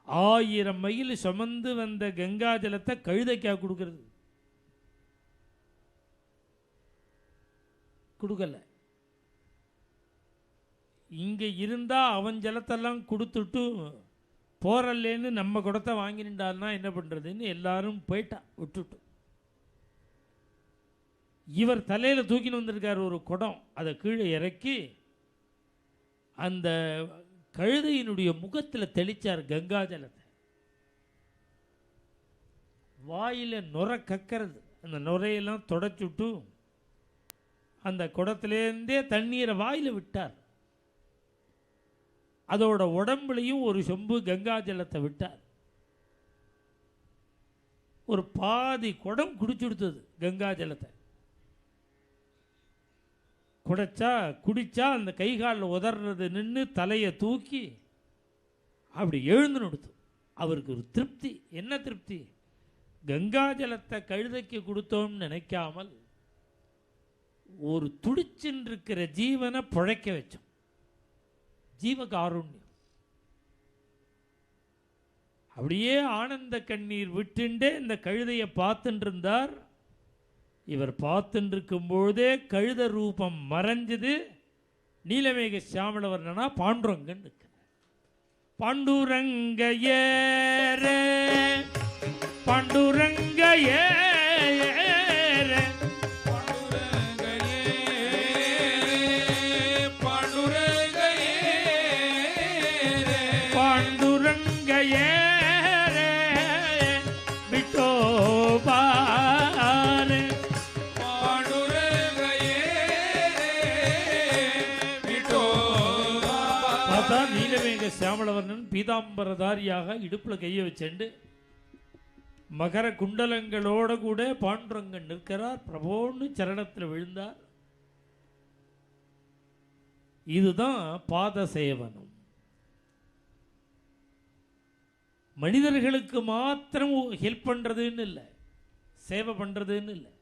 1000 மைல் சுமந்து வந்த கங்கா ஜலத்தை கழுதைக்கா கொடுக்கறது? கொடுக்கல. இங்கே இருந்தால் அவன் ஜலத்தெல்லாம் கொடுத்துட்டு போறல்லேன்னு நம்ம குடத்தை வாங்கிட்டான்னா என்ன பண்ணுறதுன்னு எல்லாரும் போயிட்டா விட்டுட்டு. இவர் தலையில் தூக்கின்னு வந்திருக்கார் ஒரு குடம். அதை கீழே இறக்கி அந்த கழுதையினுடைய முகத்தில் தெளித்தார் கங்கா ஜலத்தை. வாயில் நுரை கக்கிறது. அந்த நுரையெல்லாம் தொடச்சுட்டு அந்த குடத்திலேருந்தே தண்ணீரை வாயில் விட்டார். அதோட உடம்புலையும் ஒரு சொம்பு கங்கா ஜலத்தை விட்டார். ஒரு பாதி குடம் குடிச்சுடுத்தது கங்கா ஜலத்தை. குடிச்சா அந்த கை காலில் உதறது நின்று தலையை தூக்கி அப்படி எழுந்து நடுத்து. அவருக்கு ஒரு திருப்தி. என்ன திருப்தி? கங்கா ஜலத்தை கழுதைக்கு கொடுத்தோம்னு நினைக்காமல் ஒரு துடிச்சின்னு இருக்கிற ஜீவனை பிழைக்க வச்சோம். ஜீவகாருண்யம். அப்படியே ஆனந்த கண்ணீர் விட்டுண்டே இந்த கழுதையை பார்த்துட்டு இருந்தார். இவர் பார்த்துட்டு இருக்கும்போதே கழுத ரூபம் மறைஞ்சது. நீலமேக சியாமளவர்ணனா பாண்டுரங்கன் இருக்கிறார். பாண்டுரங்க ஏரே பாண்டுரங்க ஏரே பாண்டுரங்க ஏரே விட்டோபாலே பார்த்தா நீலமேக சியாமளவர்ணன் பீதாம்பரதாரியாக இடுப்புல கையை வச்சுண்டு மகர குண்டலங்களோட கூட பாண்டுரங்கன் நிற்கிறார். பிரபோன்னு சரணத்தில் விழுந்தார். இதுதான் பாத சேவனம். மனிதர்களுக்கு மாத்திரம் ஹெல்ப் பண்றதுன்னு இல்லை, சேவை பண்றதுன்னு இல்லை,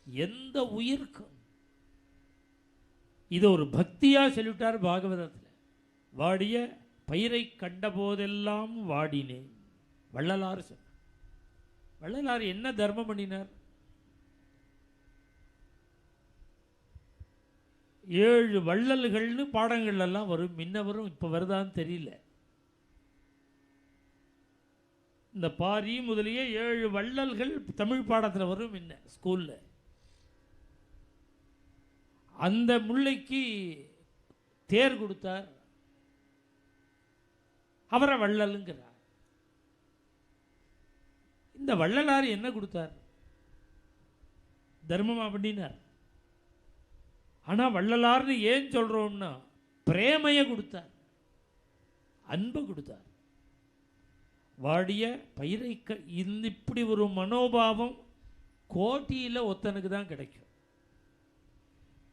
எந்த உயிர்க்கும். இது ஒரு பக்தியா சொல்லிட்டார் பாகவதத்தில். வாடிய பயிரை கண்ட போதெல்லாம் வாடினேன் வள்ளலார் சொன்னார். வள்ளலார் என்ன தர்மம் பண்ணினார்? 7 வள்ளல்கள்னு பாடங்கள் எல்லாம் வரும். முன்ன வரும், இப்போ வருதான்னு தெரியல. இந்த பாரி முதலிய 7 வள்ளல்கள் தமிழ் பாடத்தில் வரும் முன்ன ஸ்கூலில். அந்த முல்லைக்கு தேர் கொடுத்தார், அவரை வள்ளலுங்கிறார். இந்த வள்ளலார் என்ன கொடுத்தார்? தர்மமா பண்ணினார். ஆனால் வள்ளலார்னு ஏன் சொல்கிறோம்னா பிரேமையை கொடுத்தார், அன்பை கொடுத்தார். வாடிய பயிரை இப்படி ஒரு மனோபாவம் கோட்டியில் ஒத்தனுக்கு தான் கிடைக்கும்.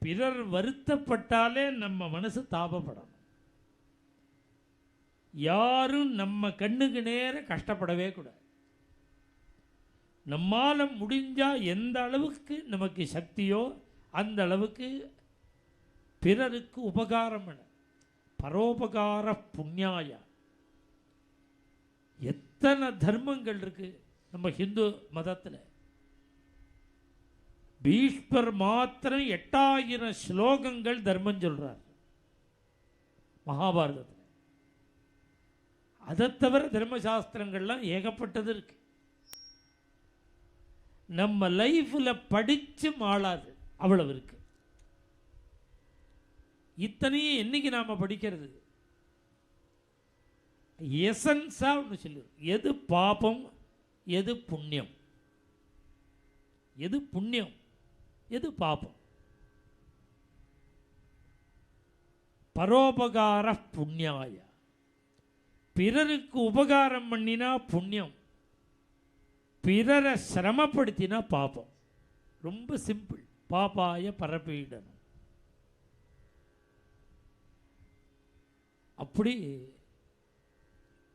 பிறர் வருத்தப்பட்டாலே நம்ம மனசு தாபப்படணும். யாரும் நம்ம கண்ணுக்கு நேர கஷ்டப்படவே கூடாது. நம்மால் முடிஞ்சால் எந்த அளவுக்கு நமக்கு சக்தியோ அந்த அளவுக்கு பிறருக்கு உபகாரம் பண்ண. பரோபகார புண்ணியாய. எத்தனை தர்மங்கள் இருக்கு நம்ம ஹிந்து மதத்தில். பீஷ்மர் மாத்திரம் 8000 ஸ்லோகங்கள் தர்மம் சொல்றார் மகாபாரதத்தில். அதை தவிர தர்மசாஸ்திரங்கள்லாம் ஏகப்பட்டது இருக்கு. நம்ம லைஃப்ல படிச்சு மாளாது, அவ்வளவு இருக்கு. இத்தனையும் என்னைக்கு நாம படிக்கிறது? எசன்ஸா ஒன்று சொல்லு. எது பாபம், எது புண்ணியம், எது புண்ணியம், எது பாபம். பரோபகார புண்ணியாய. பிறருக்கு உபகாரம் பண்ணினா புண்ணியம், பிறரை சிரமப்படுத்தினா பாபம். ரொம்ப சிம்பிள். பாபாய பரப்பீடனம். அப்படி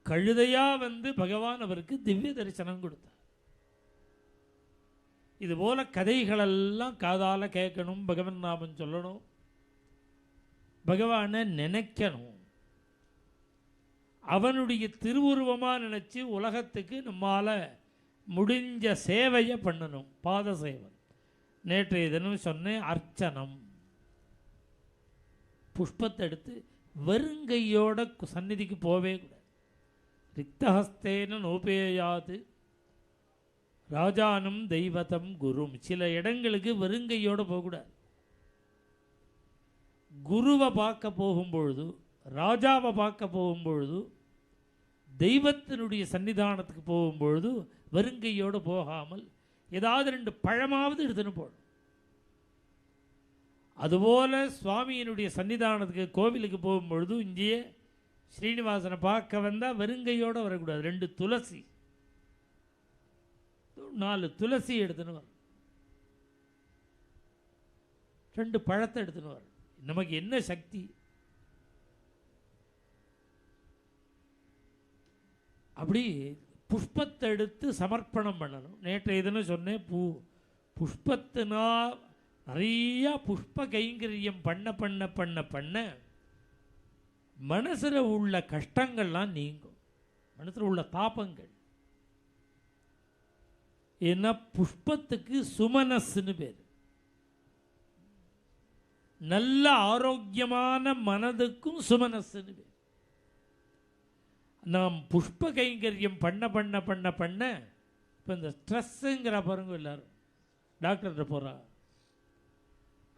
கழுதையா வந்து பகவான் அவருக்கு திவ்ய தரிசனம் கொடுத்தார். இதுபோல கதைகளெல்லாம் காதால கேட்கணும், பகவன் நாமம் சொல்லணும், பகவானை நினைக்கணும், அவனுடைய திருவுருவமாக நினைச்சு உலகத்துக்கு நம்மால முடிஞ்ச சேவையை பண்ணணும். பாத சேவை. நேற்றைய தினம் சொன்னேன், அர்ச்சனம். புஷ்பத்தை எடுத்து வெறுங்கையோட சந்நிதிக்கு போவே கூடாது. ரிக்தஹஸ்தேன நோபேயாது ராஜானம் தெய்வதம் குரும். சில இடங்களுக்கு வெறுங்கையோடு போகக்கூடாது. குருவை பார்க்க போகும்பொழுது, ராஜாவை பார்க்க போகும்பொழுது, தெய்வத்தினுடைய சன்னிதானத்துக்கு போகும்பொழுது வெறுங்கையோடு போகாமல் ஏதாவது 2 பழமாவது எடுத்துன்னு போகணும். அதுபோல் சுவாமியினுடைய சன்னிதானத்துக்கு கோவிலுக்கு போகும்பொழுது இங்கேயே ஸ்ரீனிவாசனை பார்க்க வந்தால் வெறுங்கையோடு வரக்கூடாது. 2 துளசி, 4 துளசி எடுத்துன்னு வரும், 2 பழத்தை எடுத்துன்னு வரும். நமக்கு என்ன சக்தி? அப்படி புஷ்பத்தை எடுத்து சமர்ப்பணம் பண்ணணும். நேற்றைய தினம் சொன்னேன், புஷ்பத்தினா நிறையா புஷ்ப கைங்கரியம் பண்ண பண்ண பண்ண பண்ண மனசில் உள்ள கஷ்டங்கள்லாம் நீங்கும். மனசில் உள்ள தாபங்கள். ஏன்னா புஷ்பத்துக்கு சுமனஸ்ன்னு பேர். நல்ல ஆரோக்கியமான மனதுக்கும் சுமனஸ்ன்னு பேர். நாம் புஷ்ப கைங்கரியம் பண்ண பண்ண பண்ண பண்ண இப்போ இந்த ஸ்ட்ரெஸ்ஸுங்கிற பாருங்க, எல்லாரும் டாக்டர்கிட்ட போகிறா,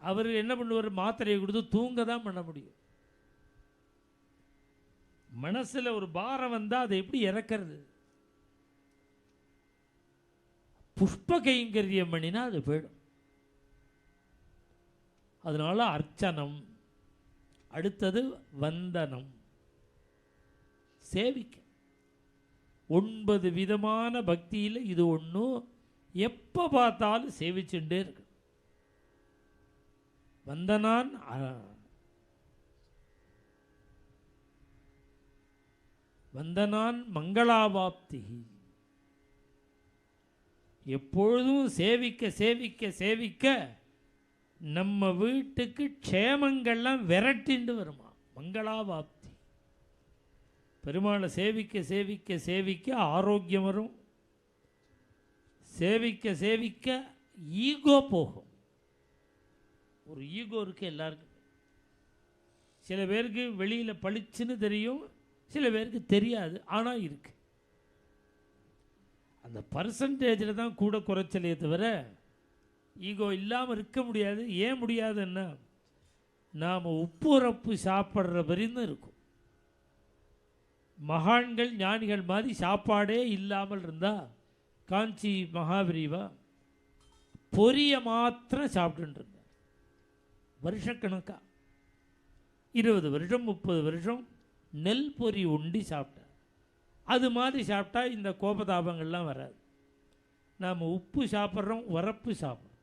அவர் என்ன பண்ணுவார், மாத்திரையை கொடுத்து தூங்க தான் பண்ண முடியும். மனசில் ஒரு பாரம் வந்தால் அதை எப்படி இறக்கிறது? புஷ்ப கைங்கரியம் பண்ணினா அது போயிடும். அதனால அர்ச்சனம், அடுத்தது வந்தனம், சேவிக்க. 9 விதமான பக்தியில் இது ஒன்றும் எப்போ பார்த்தாலும் சேவிச்சுட்டே இருக்கு. வந்தனான் வந்தனான் மங்களாவாப்தி. எப்பொழுதும் சேவிக்க சேவிக்க சேவிக்க நம்ம வீட்டுக்கு க்ஷேமங்கள்லாம் விரட்டிண்டு வருமா. மங்களாவாப்தி. பெருமாளை சேவிக்க சேவிக்க சேவிக்க ஆரோக்கியம் வரும். சேவிக்க சேவிக்க ஈகோ போகும். ஒரு ஈகோ இருக்குது எல்லாருக்கும். சில பேருக்கு வெளியில் பளிச்சுன்னு தெரியும், சில பேருக்கு தெரியாது, ஆனால் இருக்கு. அந்த பர்சன்டேஜில் தான் கூட குறைச்சலையே தவிர ஈகோ இல்லாமல் இருக்க முடியாது. ஏன் முடியாதுன்னா, நாம் உப்புரப்பு சாப்பிட்ற வரையும் இருக்கும். மகான்கள் ஞானிகள் மாதிரி சாப்பாடே இல்லாமல் இருந்தால், காஞ்சி மகாபிரிவா பொரிய மாத்திரம் சாப்பிட்டு இருந்தார் வருஷக்கணக்காக. 20 வருஷம் 30 வருஷம் நெல் பொரி உண்டி சாப்பிட்டார். அது மாதிரி சாப்பிட்டா இந்த கோபதாபங்கள்லாம் வராது. நாம் உப்பு சாப்பிட்றோம், உரப்பு சாப்பிட்றோம்.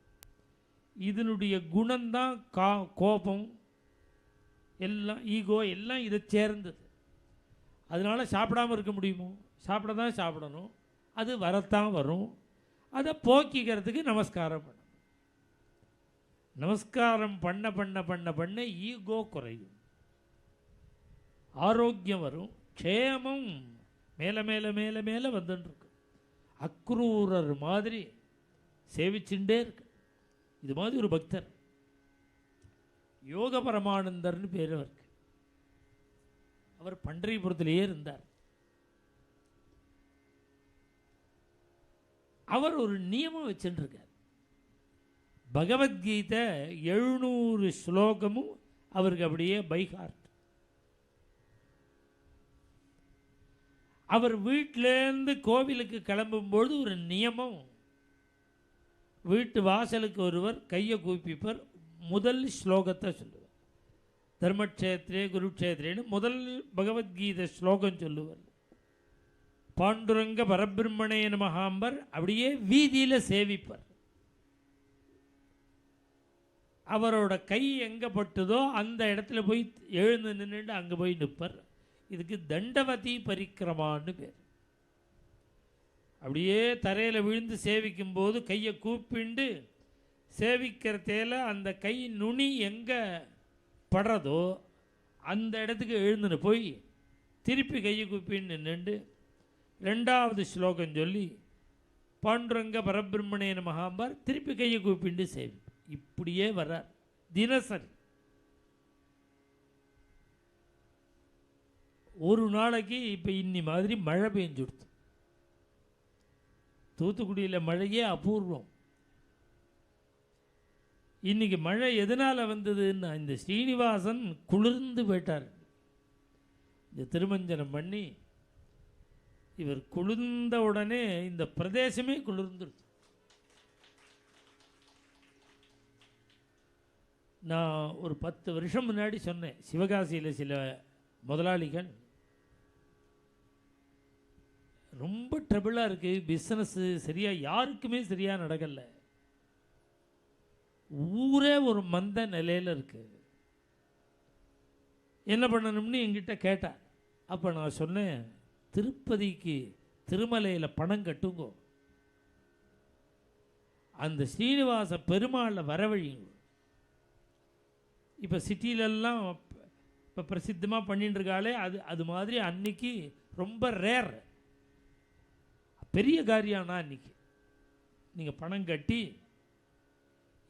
இதனுடைய குணம்தான் கோபம், எல்லாம் ஈகோ, எல்லாம் இதை சேர்ந்தது. அதனால் சாப்பிடாமல் இருக்க முடியுமோ? சாப்பிட தான் சாப்பிடணும். அது வரத்தான் வரும். அதை போக்கிக்கிறதுக்கு நமஸ்காரம் பண்ணணும். நமஸ்காரம் பண்ண பண்ண பண்ண பண்ண ஈகோ குறையும், ஆரோக்கியம் வரும், க்ஷேமம் மேலே மேலே மேலே மேலே வந்துட்டுருக்கு. அக்ரூரர் மாதிரி சேவிச்சுட்டே இருக்கு. இது மாதிரி ஒரு பக்தர் யோக பரமானந்தர்னு பேர் அவருக்கு. அவர் பண்டரிபுரத்திலேயே இருந்தார். அவர் ஒரு நியமம் வச்சுருக்கார். பகவத்கீதை 700 ஸ்லோகமும் அவருக்கு அப்படியே பைஹார்ட். அவர் வீட்டிலேருந்து கோவிலுக்கு கிளம்பும்போது ஒரு நியமம், வீட்டு வாசலுக்கு ஒருவர் கையை கூப்பிப்பர், முதல் ஸ்லோகத்தை சொல்லுவார். தர்மக்ஷேத்ரே குருக்ஷேத்ரேன்னு முதல் பகவத்கீதை ஸ்லோகம் சொல்லுவார். பாண்டுரங்க பரபிரம்மணே நமஹாம்பர் அப்படியே வீதியில் சேவிப்பார். அவரோட கை எங்கே பட்டுதோ அந்த இடத்துல போய் எழுந்து நின்றுட்டு அங்கே போய் நிற்பார். இதுக்கு தண்டவதி பரிக்கிரமான்னு பேர். அப்படியே தரையில் விழுந்து சேவிக்கும்போது கையை கூப்பிண்டு சேவிக்கிறதேல அந்த கை நுனி எங்கே படுறதோ அந்த இடத்துக்கு எழுந்துன்னு போய் திருப்பி கையை கூப்பின்னு நின்று 2வது ஸ்லோகம் சொல்லி பாண்டுரங்க பரபிரம்மணே நமஹாம்பார் திருப்பி கையை கூப்பிண்டு சேவி. இப்படியே வர்றார் தினசரி. ஒரு நாளைக்கு இப்போ இன்னி மாதிரி மழை பெஞ்சுடுத்து. தூத்துக்குடியில் மழையே அபூர்வம். இன்னைக்கு மழை எதனால் வந்ததுன்னா, இந்த ஸ்ரீனிவாசன் குளிர்ந்து போயிட்டார். இந்த திருமஞ்சனம் பண்ணி இவர் குளிர்ந்த உடனே இந்த பிரதேசமே குளிர்ந்துடுது. நான் ஒரு 10 வருஷம் முன்னாடி சொன்னேன், சிவகாசியில் சில முதலாளிகள் ரொம்ப ட்ரபிளாக இருக்குது, பிஸ்னஸ்ஸு சரியாக யாருக்குமே சரியாக நடக்கலை, ஊரே ஒரு மந்த நிலையில் இருக்குது, என்ன பண்ணணும்னு என்கிட்ட கேட்டார். அப்போ நான் சொன்னேன், திருப்பதிக்கு திருமலையில் பணம் கட்டுங்கோ, அந்த ஸ்ரீனிவாச பெருமாளை வரவழிங்க. இப்போ சிட்டிலெல்லாம் இப்போ பிரசித்தமாக பண்ணிட்டு இருக்காளே, அது மாதிரி அன்னைக்கு ரொம்ப ரேர். பெரிய காரியம்னா இன்னைக்கு நீங்கள் பணம் கட்டி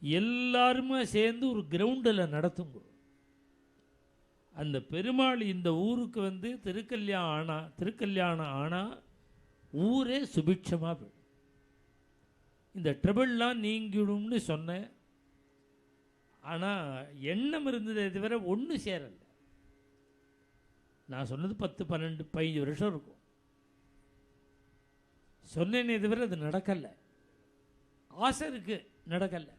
எல்லாருமே சேர்ந்து ஒரு கிரவுண்டில் நடத்துங்க. அந்த பெருமாள் இந்த ஊருக்கு வந்து திருக்கல்யாணம் ஆனால் ஊரே சுபிட்சமாக போயிடும். இந்த ட்ரபிள்லாம் நீங்கிடும்னு சொன்னேன். ஆனால் எண்ணம் இருந்ததே தவிர ஒன்று சேரலை. நான் சொன்னது 10, 12, 15 வருஷம் இருக்கும் சொன்னேனே தவிர அது நடக்கலை. ஆசை இருக்கு, நடக்கலை.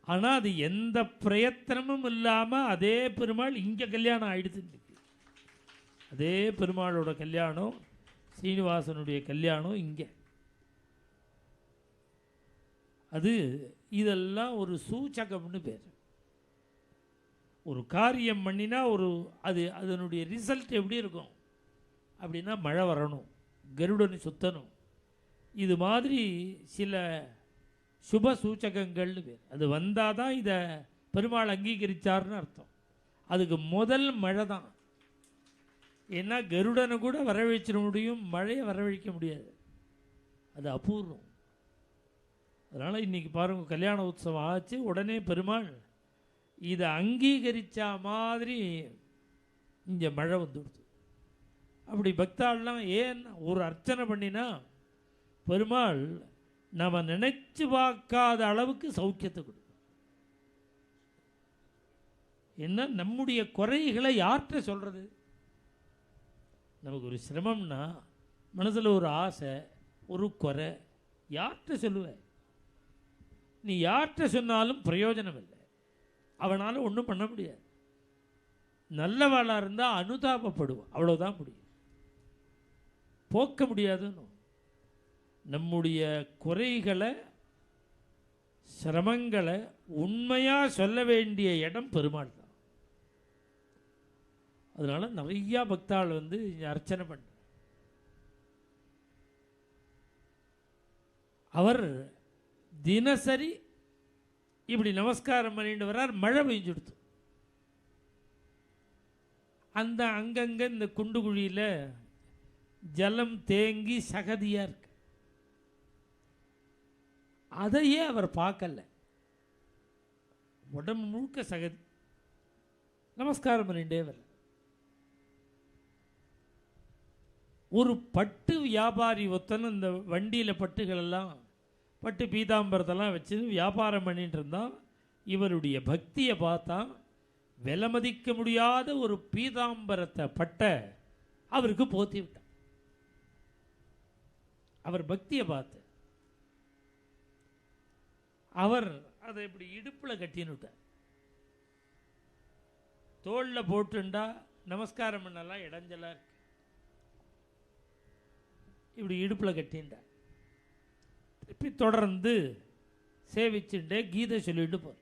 ஆனால் அது எந்த பிரயத்தனமும் இல்லாமல் அதே பெருமாள் இங்கே கல்யாணம் ஆயிடுச்சு. அதே பெருமாளோட கல்யாணம், ஸ்ரீனிவாசனுடைய கல்யாணம் இங்கே. அது இதெல்லாம் ஒரு சூச்சகம்னு பேர். ஒரு காரியம் பண்ணினா அதனுடைய ரிசல்ட் எப்படி இருக்கும் அப்படின்னா மழை வரணும், கருடன் சுத்தணும், இது மாதிரி சில சுப சூச்சகங்கள்னு பேர். அது வந்தால் தான் இதை பெருமாள் அங்கீகரித்தார்னு அர்த்தம். அதுக்கு முதல் மழை தான். ஏன்னா கருடனை கூட வரவழைச்சிட முடியும், மழையை வரவழைக்க முடியாது. அது அபூர்வம். அதனால் இன்றைக்கி பாருங்கள், கல்யாண உற்சவம் ஆச்சு, உடனே பெருமாள் இதை அங்கீகரித்த மாதிரி இங்கே மழை வந்துடுது. அப்படி பக்தாள்லாம் ஏன் ஒரு அர்ச்சனை பண்ணினா பெருமாள் நம்ம நினைச்சு பார்க்காத அளவுக்கு சௌக்கியத்தை கொடுக்கும். என்ன நம்முடைய குறைகளை யார்கிட்ட சொல்கிறது? நமக்கு ஒரு சிரமம்னா மனசில் ஒரு ஆசை, ஒரு குறை, யார்கிட்ட சொல்லுவேன்? நீ யார்கிட்ட சொன்னாலும் பிரயோஜனம் இல்லை, அவனால் ஒன்றும் பண்ண முடியாது. நல்லவாளாக இருந்தால் அனுதாபப்படுவோம், அவ்வளோதான் முடியும், போக்க முடியாதுன்னு. நம்முடைய குறைகளை, சிரமங்களை உண்மையாக சொல்ல வேண்டிய இடம் பெருமாள் தான். அதனால் நிறையா பக்தாள் வந்து அர்ச்சனை பண்ண. அவர் தினசரி இப்படி நமஸ்காரம் பண்ணிட்டு வர்றார். மழை பெஞ்சுடுத்து. அந்த அங்கங்கே இந்த குண்டு குழியில் ஜலம் தேங்கி சகதியாக இருக்கு. அதையே அவர் பார்க்கல. உடம்பு முழுக்க சகதி. நமஸ்காரம் பண்ணிட்டே வர. ஒரு பட்டு வியாபாரி ஒத்தன இந்த வண்டியில் பட்டுகளெல்லாம், பட்டு பீதாம்பரத்தெல்லாம் வச்சு வியாபாரம் பண்ணிட்டு இருந்தான். இவருடைய பக்தியை பார்த்தா விலை மதிக்க முடியாத ஒரு பீதாம்பரத்தை பட்டை அவருக்கு போத்தி விட்டான். அவர் பக்தியை பார்த்து அவர் அதை இப்படி இடுப்பில் கட்டின்னு விட்டார். தோளில் போட்டுண்டா நமஸ்காரம் பண்ணலாம் இடைஞ்சலாக இருக்கு. இப்படி இடுப்பில் கட்டின்றார். திருப்பி தொடர்ந்து சேவிச்சுட்டே கீதை சொல்லிட்டு போற.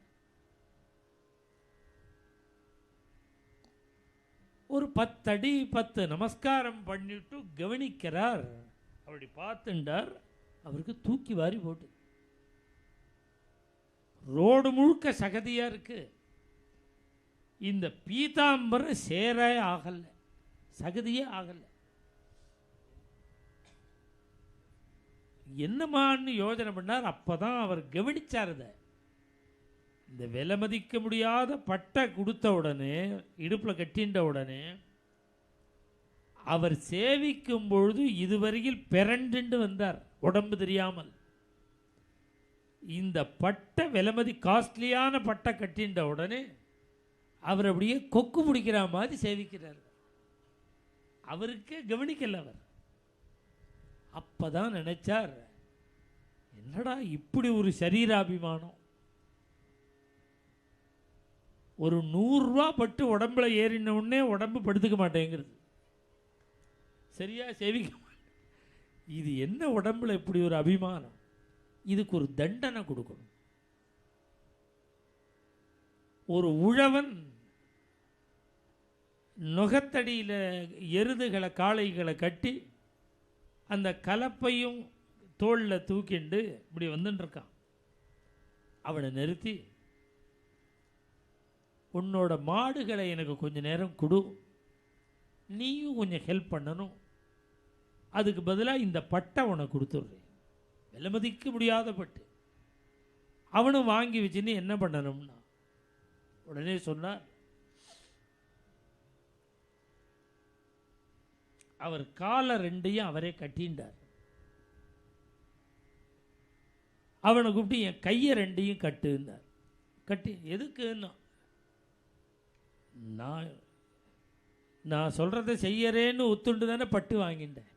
ஒரு 10 அடி 10 நமஸ்காரம் பண்ணிட்டு கவனிக்கிறார். அப்படி பார்த்துண்டார். அவருக்கு தூக்கி வாரி போட்டு. ரோடு முழுக்க சகதியா இருக்கு. இந்த பீதாம்பரம் சேரே ஆகல, சகதியே ஆகல. என்னமான்னு யோஜனை பண்ணார். அப்பதான் அவர் கவனிச்சார். இந்த விலை மதிக்க முடியாத பட்டை கொடுத்த உடனே, இடுப்பில் கட்டின்ற உடனே, அவர் சேவிக்கும் பொழுது இதுவரையில் பிறண்டு வந்தார் உடம்பு தெரியாமல். இந்த பட்டை விலைமதி காஸ்ட்லியான பட்டை கட்டின்ற உடனே அவர் அப்படியே கொக்கு பிடிக்கிற மாதிரி சேவிக்கிறார். அவருக்கே கவனிக்கல. அவர் அப்பதான் நினைச்சார், என்னடா இப்படி ஒரு சரீராபிமானம். ஒரு 100 ரூபா பட்டு உடம்புல ஏறின உடனே உடம்பு படுத்துக்க மாட்டேங்கிறது, சரியா சேவிக்க மாட்டேன். இது என்ன உடம்புல இப்படி ஒரு அபிமானம்? இதுக்கு ஒரு தண்டனை கொடுக்கணும். ஒரு உழவன் நுகத்தடியில் எருதுகளை காளைகளை கட்டி அந்த கலப்பையும் தோளில் தூக்கிண்டு இப்படி வந்துட்டு இருக்கான். அவனை நிறுத்தி, உன்னோட மாடுகளை எனக்கு கொஞ்ச நேரம் கொடு, நீயும் கொஞ்சம் ஹெல்ப் பண்ணணும், அதுக்கு பதிலாக இந்த பட்டை உனக்கு கொடுத்துட்றேன், விலை மதிக்க முடியாத பட்டு. அவனும் வாங்கி வச்சுன்னு என்ன பண்ணணும்னா உடனே சொன்னார், அவர் காலை ரெண்டையும் அவரே கட்டின்றார். அவனை கூப்பிட்டு என் கையை ரெண்டையும் கட்டுன்னார். கட்டி எதுக்குன்னா, நான் சொல்கிறத செய்யறேன்னு ஒத்துண்டு தானே பட்டு வாங்கிட்டேன்,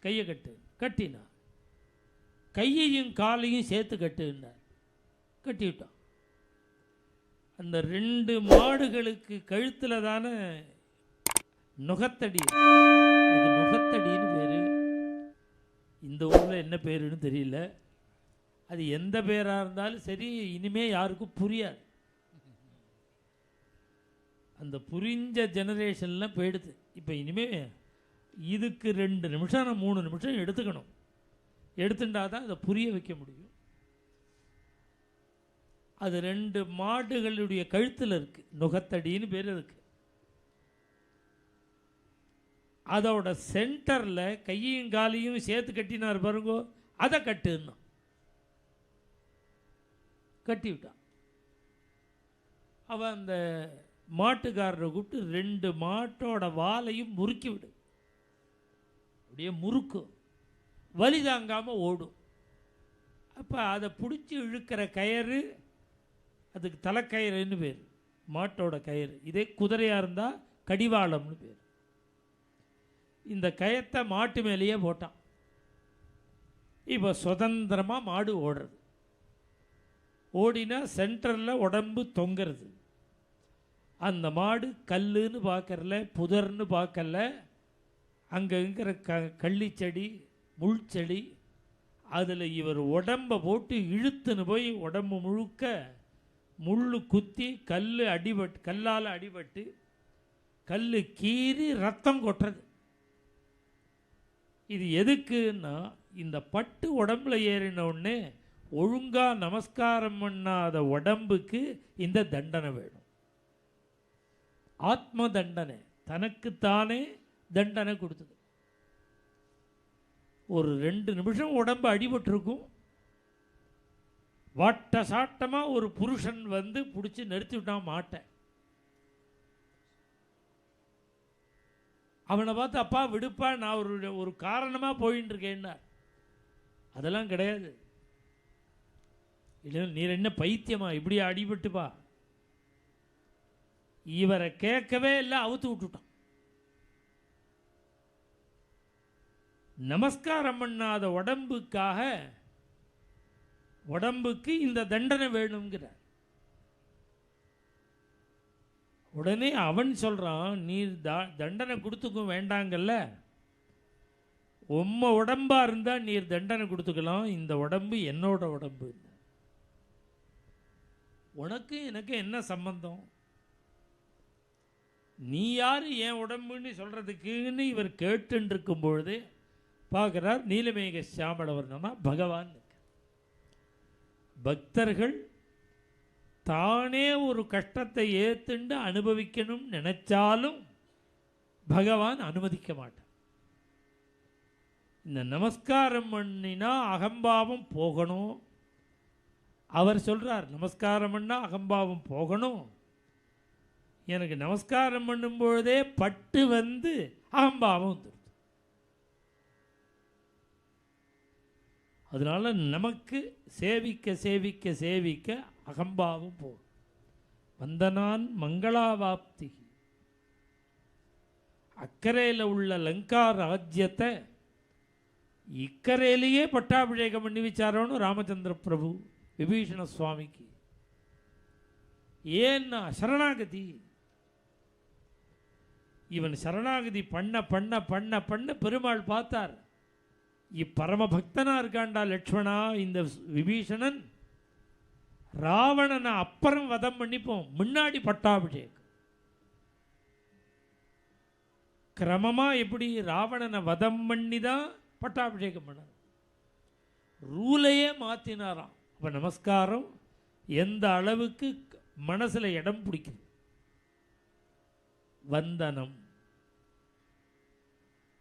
கையை கட்டு. கட்டினா கையையும் காலையும் சேர்த்து கட்டுன்னார். கட்டி விட்டான். அந்த 2 மாடுகளுக்கு கழுத்தில் தானே நுகத்தடி, நுகத்தடின்னு பேர். இந்த ஊரில் என்ன பேருன்னு தெரியல. அது எந்த பேராக இருந்தாலும் சரி, இனிமே யாருக்கும் புரியாது. அந்த புரிஞ்ச ஜெனரேஷன்லாம் போயிடுது. இப்போ இனிமே இதுக்கு 2 நிமிஷம் 3 நிமிஷம் எடுத்துக்கணும். எடுத்துட்டா தான் அதை புரிய வைக்க முடியும். அது 2 மாடுகளுடைய கழுத்தில் இருக்குது, நுகத்தடின்னு பேர் இருக்கு. அதோட சென்டரில் கையையும் காலையும் சேர்த்து கட்டினார் பாருங்கோ, அதை கட்டுன்னா. கட்டி விட்டான். அவன் அந்த மாட்டுக்காரரை கூப்பிட்டு 2 மாட்டோட வாலையும் முறுக்கி விடு, அப்படியே முறுக்கும், வலி தாங்காமல் ஓடும். அப்போ அதை பிடிச்சி இழுக்கிற கயிறு, அதுக்கு தலைக்கயிறுன்னு பேர், மாட்டோட கயிறு. இதே குதிரையாக இருந்தால் கடிவாளம்னு பேர். இந்த கயத்தை மாட்டு மேலேயே போட்டான். இப்போ சுதந்திரமாக மாடு ஓடுறது. ஓடினா சென்டரில் உடம்பு தொங்குறது. அந்த மாடு கல்லுன்னு பார்க்கறல, புதர்னு பார்க்கல, அங்கே இருக்கிற கள்ளிச்செடி முள்செடி, அதில் இவர் உடம்பை போட்டு இழுத்துன்னு போய் உடம்பு முழுக்க முள் குத்தி கல்லால் அடிபட்டு கல் கீறி ரத்தம் கொட்டுறது. இது எதுக்குன்னா, இந்த பட்டு உடம்புல ஏறின உடனே ஒழுங்காக நமஸ்காரம் பண்ணாத உடம்புக்கு இந்த தண்டனை வேணும். ஆத்ம தண்டனை, தனக்குத்தானே தண்டனை கொடுத்தது. ஒரு 2 நிமிஷம் உடம்பு அடிபட்டிருக்கும். வாட்ட சாட்டமாக ஒரு புருஷன் வந்து பிடிச்சி நிறுத்தி விட்டான் மாட்டை. அவனை பார்த்து, அப்பா விடுப்பா, நான் ஒரு காரணமாக போயின்னு இருக்கேன்னா. அதெல்லாம் கிடையாது. இல்லை, நீர் என்ன பைத்தியமா, இப்படி அடிபட்டுப்பா. இவரை கேட்கவே இல்லை, அவுத்து விட்டுட்டான். நமஸ்காரம் பண்ணாத உடம்புக்கு இந்த தண்டனை வேணுங்கிறார். உடனே அவன் சொல்கிறான், நீர் தண்டனை கொடுத்துக்கும் வேண்டாங்கல்ல, உம்ம உடம்பாக இருந்தால் நீர் தண்டனை கொடுத்துக்கலாம், இந்த உடம்பு என்னோட உடம்பு, உனக்கு எனக்கு என்ன சம்பந்தம், நீ யார் என் உடம்புன்னு சொல்கிறதுக்குன்னு இவர் கேட்டுன்னு இருக்கும் பொழுது பார்க்குறார், நீலமேக சியாமளவர்ணனா பகவான். பக்தர்கள் தானே ஒரு கஷ்டத்தை ஏற்றுண்டு அனுபவிக்கணும் நினைச்சாலும் பகவான் அனுமதிக்க மாட்டான். இந்த நமஸ்காரம் பண்ணினா அகம்பாவம் போகணும். அவர் சொல்கிறார், நமஸ்காரம் பண்ணால் அகம்பாவம் போகணும். எனக்கு நமஸ்காரம் பண்ணும்பொழுதே பட்டு வந்து அகம்பாவம் வந்துடும். அதனால் நமக்கு சேவிக்க சேவிக்க சேவிக்க அகம்பாவம் போகும். வந்தனான் மங்களாவாப்தி. அக்கறையில் உள்ள லங்கா ராஜ்யத்தை இக்கரையிலேயே பட்டாபிஷேகம் பண்ணி வச்சாரோன்னு ராமச்சந்திர பிரபு விபீஷண சுவாமிக்கு. ஏன்னா சரணாகதி. இவன் சரணாகதி பண்ண பண்ண பண்ண பண்ண பெருமாள் பார்த்தார், இப்பரம பக்தனா இருக்காண்டா லட்சுமணா இந்த விபீஷணன், ராவணனை அப்புறம் வதம் பண்ணிப்போம், முன்னாடி பட்டாபிஷேகம். கிரமமாக எப்படி ராவணனை வதம் பண்ணி தான் பட்டாபிஷேகம் பண்ண ரூலையே மாற்றினாராம். அப்போ நமஸ்காரம் எந்த அளவுக்கு மனசில் இடம் பிடிக்குது. வந்தனம்,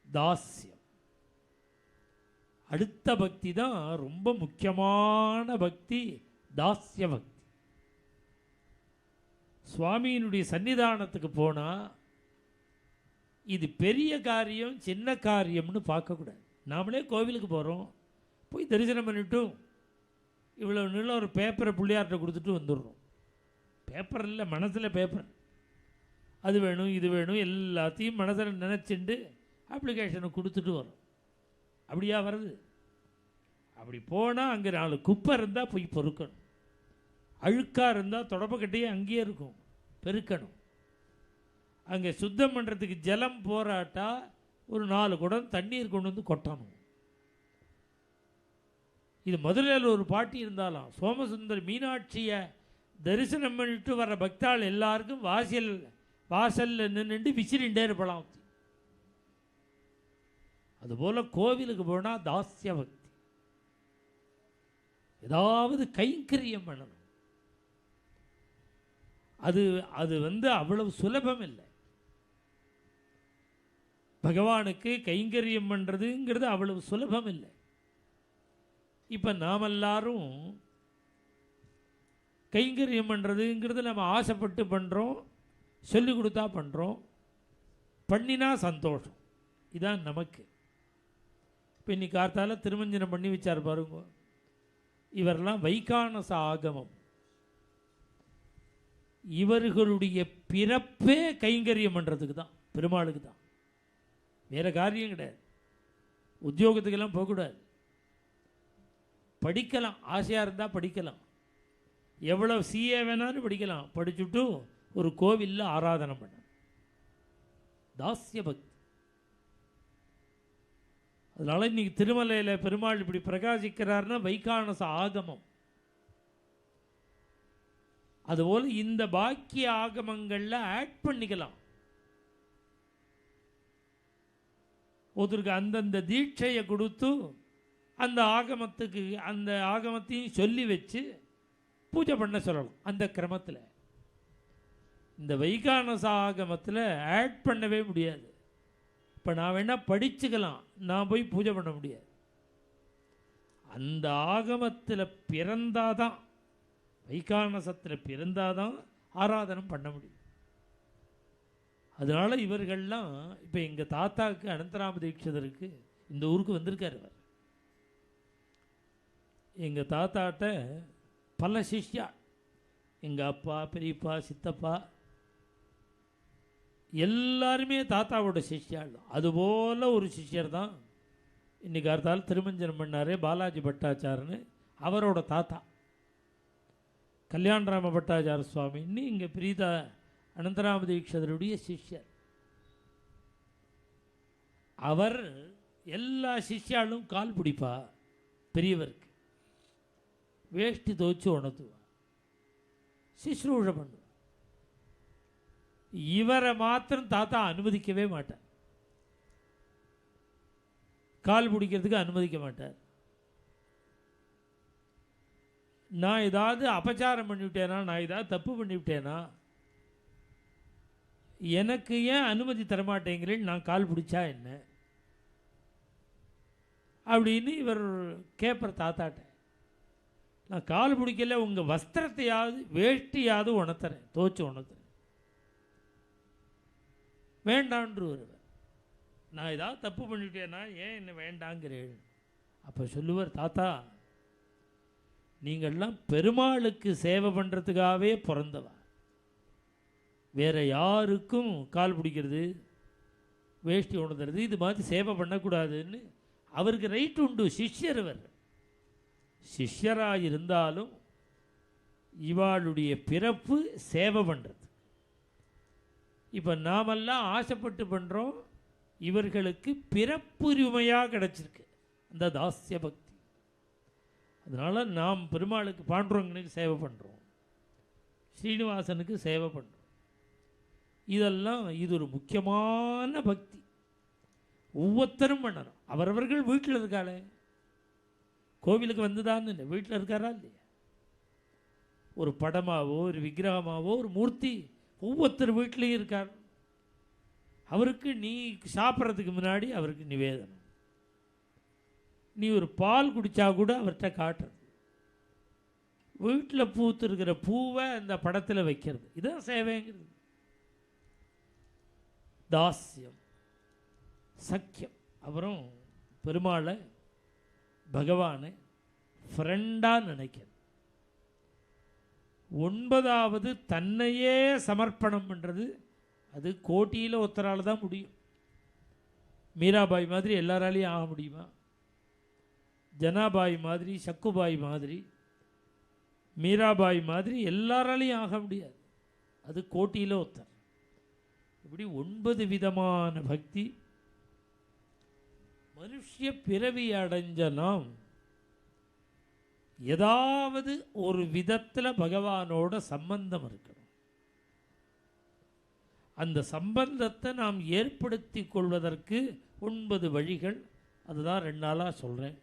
தாஸ்யம். அடுத்த பக்தி தான் ரொம்ப முக்கியமான பக்தி, தாஸ்ய பக்தி. சுவாமியினுடைய சன்னிதானத்துக்கு போனால் இது பெரிய காரியம் சின்ன காரியம்னு பார்க்கக்கூடாது. நாமளே கோவிலுக்கு போகிறோம், போய் தரிசனம் பண்ணிவிட்டும் இவ்வளோ நீளம் ஒரு பேப்பரை பிள்ளையார்கிட்ட கொடுத்துட்டு வந்துடுறோம். பேப்பர் இல்லை, மனசில் பேப்பர். அது வேணும் இது வேணும் எல்லாத்தையும் மனசில் நினச்சிண்டு அப்ளிகேஷனை கொடுத்துட்டு வரும். அப்படியா வருது? அப்படி போனால் அங்கே 4 குப்பை இருந்தால் போய் பொறுக்கணும். அழுக்காக இருந்தால் தொடப்பக்கட்டையே அங்கேயே இருக்கும், பெருக்கணும். அங்கே சுத்தம் பண்ணுறதுக்கு ஜலம் போராட்டா ஒரு 4 குடம் தண்ணீர் கொண்டு வந்து கொட்டணும். இது மதுரையில் ஒரு பாட்டி இருந்தாலும் சோமசுந்தர் மீனாட்சியை தரிசனம் பண்ணிட்டு வர பக்தாள் எல்லாருக்கும் வாசலில் நின்றுட்டு விசிறிண்டே இருப்பலாம். அதுபோல் கோவிலுக்கு போனால் தாஸ்ய பக்தி. ஏதாவது கைங்கரியம் பண்ணணும். அது அது அவ்வளவு சுலபம் இல்லை. பகவானுக்கு கைங்கரியம் பண்ணுறதுங்கிறது அவ்வளவு சுலபம் இல்லை. இப்போ நாம் எல்லாரும் கைங்கரியம் பண்ணுறதுங்கிறது நம்ம ஆசைப்பட்டு பண்ணுறோம், சொல்லி கொடுத்தா பண்ணுறோம், பண்ணினா சந்தோஷம். இதான் நமக்கு. இப்போ இன்னைக்கு கார்த்தால திருமஞ்சனம் பண்ணி வச்சார் பாருங்க. இவரெல்லாம் வைகானச ஆகமம். இவர்களுடைய பிறப்பே கைங்கரியம் பண்ணுறதுக்கு தான், பெருமாளுக்கு தான், வேறு காரியம் கிடையாது. உத்தியோகத்துக்கெல்லாம் போகக்கூடாது. படிக்கலாம், ஆசையாக இருந்தால் படிக்கலாம், எவ்வளோ சிஏ வேணாலும் படிக்கலாம். படிச்சுட்டு ஒரு கோவிலில் ஆராதனை பண்ண, தாஸ்ய பக்தி. அதனால் இன்றைக்கி திருமலையில் பெருமாள் இப்படி பிரகாசிக்கிறார்னா வைகானச ஆகமம். அதுபோல் இந்த பாக்கிய ஆகமங்களில் ஆட் பண்ணிக்கலாம். ஒருத்தருக்கு அந்தந்த தீட்சையை கொடுத்து அந்த ஆகமத்துக்கு அந்த ஆகமத்தையும் சொல்லி வச்சு பூஜை பண்ண சொல்லலாம். அந்த கிரமத்தில் இந்த வைகானச ஆகமத்தில் ஆட் பண்ணவே முடியாது. இப்போ நான் வேணால் படிச்சுக்கலாம், நான் போய் பூஜை பண்ண முடியாது. அந்த ஆகமத்தில் பிறந்தாதான், வைகானசத்தில் பிறந்தாதான் ஆராதனம் பண்ண முடியும். அதனால் இவர்கள்லாம் இப்போ எங்கள் தாத்தாவுக்கு அனந்தராம தீட்சிதருக்கு இந்த ஊருக்கு வந்திருக்கார். அவர் எங்கள் தாத்தாட்ட பல சிஷ்யா, எங்கள் அப்பா, பெரியப்பா, சித்தப்பா எல்லாருமே தாத்தாவோட சிஷ்யாள் தான். அதுபோல் ஒரு சிஷ்யர் தான் இன்றைக்கி அடுத்தால் திருமஞ்சனம் பண்ணார், பாலாஜி பட்டாச்சாரன்னு. அவரோட தாத்தா கல்யாணராம பட்டாச்சார சுவாமின்னு இங்கே பிரீதா அனந்தராம தீட்சிதருடைய சிஷ்யர். அவர் எல்லா சிஷ்யாலும் கால் பிடிப்பா, பெரியவருக்கு வேஷ்டி துவச்சு உணர்த்துவா, சிஸ்ரூஷை பண்ணுவா. இவரை மாத்திரம் தாத்தா அனுமதிக்கவே மாட்டார், கால் பிடிக்கிறதுக்கு அனுமதிக்க மாட்டார். நான் ஏதாவது அபச்சாரம் பண்ணிவிட்டேனா, நான் ஏதாவது தப்பு பண்ணிவிட்டேனா, எனக்கு ஏன் அனுமதி தரமாட்டேங்கிறேன்னு நான் கால் பிடிச்சா என்ன அப்படின்னு இவர் கேட்பற தாத்தாட்ட. நான் கால் பிடிக்கல, உங்கள் வஸ்திரத்தையாவது வேஷ்டியாவது உணர்த்துறேன், துவச்சு உணர்த்துறேன், வேண்டான்று வருவர். நான் ஏதாவது தப்பு பண்ணிவிட்டேன்னா ஏன் என்ன வேண்டாங்கிறேன். அப்போ சொல்லுவார், தாத்தா நீங்கள்லாம் பெருமாளுக்கு சேவை பண்ணுறதுக்காகவே பிறந்தவா, வேறு யாருக்கும் கால் பிடிக்கிறது வேஷ்டி உணர்த்துறது இது மாதிரி சேவை பண்ணக்கூடாதுன்னு அவருக்கு ரைட் உண்டு. சிஷ்யர் அவர், சிஷ்யராக இருந்தாலும் இவாளுடைய பிறப்பு சேவை பண்ணுறது. இப்போ நாமெல்லாம் ஆசைப்பட்டு பண்ணுறோம், இவர்களுக்கு பிறப்புரிமையாக கிடச்சிருக்கு அந்த தாஸ்ய பக்தி. அதனால் நாம் பெருமாளுக்கு பாண்டுரங்கனுக்கு சேவை பண்ணுறோம், ஸ்ரீனிவாசனுக்கு சேவை பண்ணுறோம். இதெல்லாம் இது ஒரு முக்கியமான பக்தி, ஒவ்வொருத்தரும் பண்ணணும். அவரவர்கள் வீட்டில் இருக்காளே, கோவிலுக்கு வந்துதான்னு இல்லை, வீட்டில் இருக்காரா இல்லையா? ஒரு படமாவோ ஒரு விக்கிரகமாவோ ஒரு மூர்த்தி ஒவ்வொருத்தர் வீட்லேயும் இருக்கார். அவருக்கு நீ சாப்பிட்றதுக்கு முன்னாடி அவருக்கு நிவேதனம். நீ ஒரு பால் குடித்தா கூட அவர்கிட்ட காட்டுறது. வீட்டில் பூத்துருக்கிற பூவை அந்த படத்தில் வைக்கிறது. இதுதான் சேவைங்கிறது. தாஸ்யம், சக்கியம். அப்புறம் பெருமாளை பகவானை ஃப்ரெண்டாக நினைக்கிறது. 9வது தன்னையே சமர்ப்பணம் பண்ணுறது. அது கோட்டியில் ஒருத்தரால் தான் முடியும். மீராபாய் மாதிரி எல்லாராலையும் ஆக முடியுமா? ஜனாபாய் மாதிரி, சக்குபாய் மாதிரி, மீராபாய் மாதிரி எல்லாராலையும் ஆக முடியாது. அது கோட்டியில் ஒருத்தர். இப்படி 9 விதமான பக்தி. மனுஷ பிறவி அடைஞ்ச நாம் ஏதாவது ஒரு விதத்தில் பகவானோட சம்பந்தம் இருக்கணும். அந்த சம்பந்தத்தை நாம் ஏற்படுத்தி கொள்வதற்கு 9 வழிகள். அதுதான் 2 நாளாக சொல்கிறேன்.